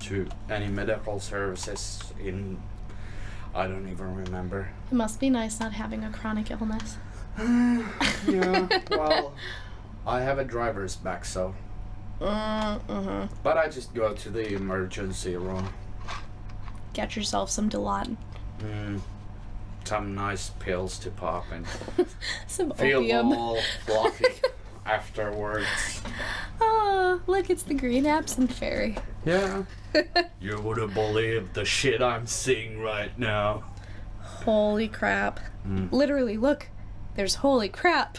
to any medical services in... I don't even remember. It must be nice not having a chronic illness. Yeah, well, I have a driver's back, so... But I just go to the emergency room. Get yourself some Dilaudid. Some nice pills to pop and Some feel opium. all fluffy afterwards. Oh, look, it's the green absinthe fairy. Yeah. You wouldn't believe the shit I'm seeing right now. Holy crap. Literally, look. There's holy crap.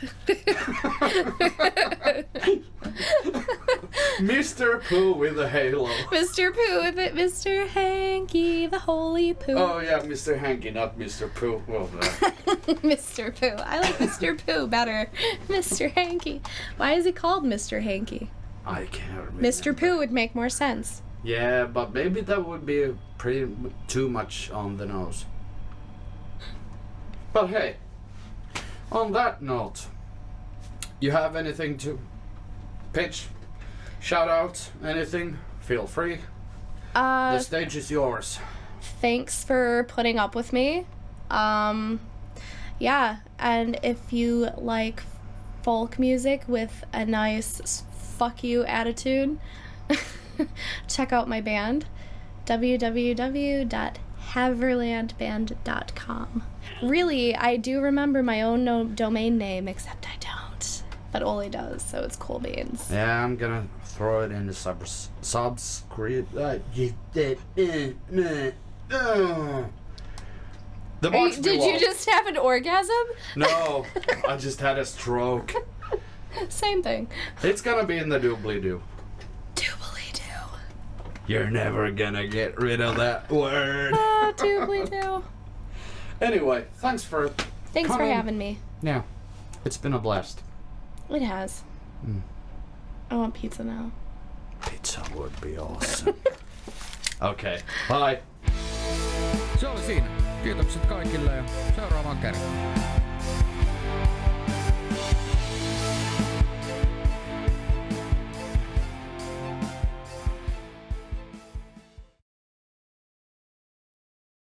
Mr. Pooh with a halo. Mr. Pooh with it. Mr. Hanky, the holy Pooh. Oh yeah, Mr. Hanky, not Mr. Pooh. Well, Mr. Pooh. I like Mr. Pooh better. Mr. Hanky. Why is he called Mr. Hanky? I can't remember. Mr. Pooh would make more sense. Yeah, but maybe that would be too much on the nose. But hey, on that note, you have anything to pitch, shout out, anything? Feel free. The stage is yours. Thanks for putting up with me. Yeah, and if you like folk music with a nice fuck you attitude, check out my band, www.haverlandband.com. Really, I do remember my own domain name, except I don't. But Oli does, so it's cool beans. Yeah, I'm gonna throw it in the subscribe. The box Did below. you just have an orgasm? No, I just had a stroke. Same thing. It's gonna be in the doobly-doo. Doobly-doo. You're never gonna get rid of that word. Doobly-doo. Anyway, thanks for coming. having me. Yeah, it's been a blast. It has. I want pizza now. Pizza would be awesome. Okay, bye. Se oli siinä. Kiitokset kaikille ja seuraavaan kertaan.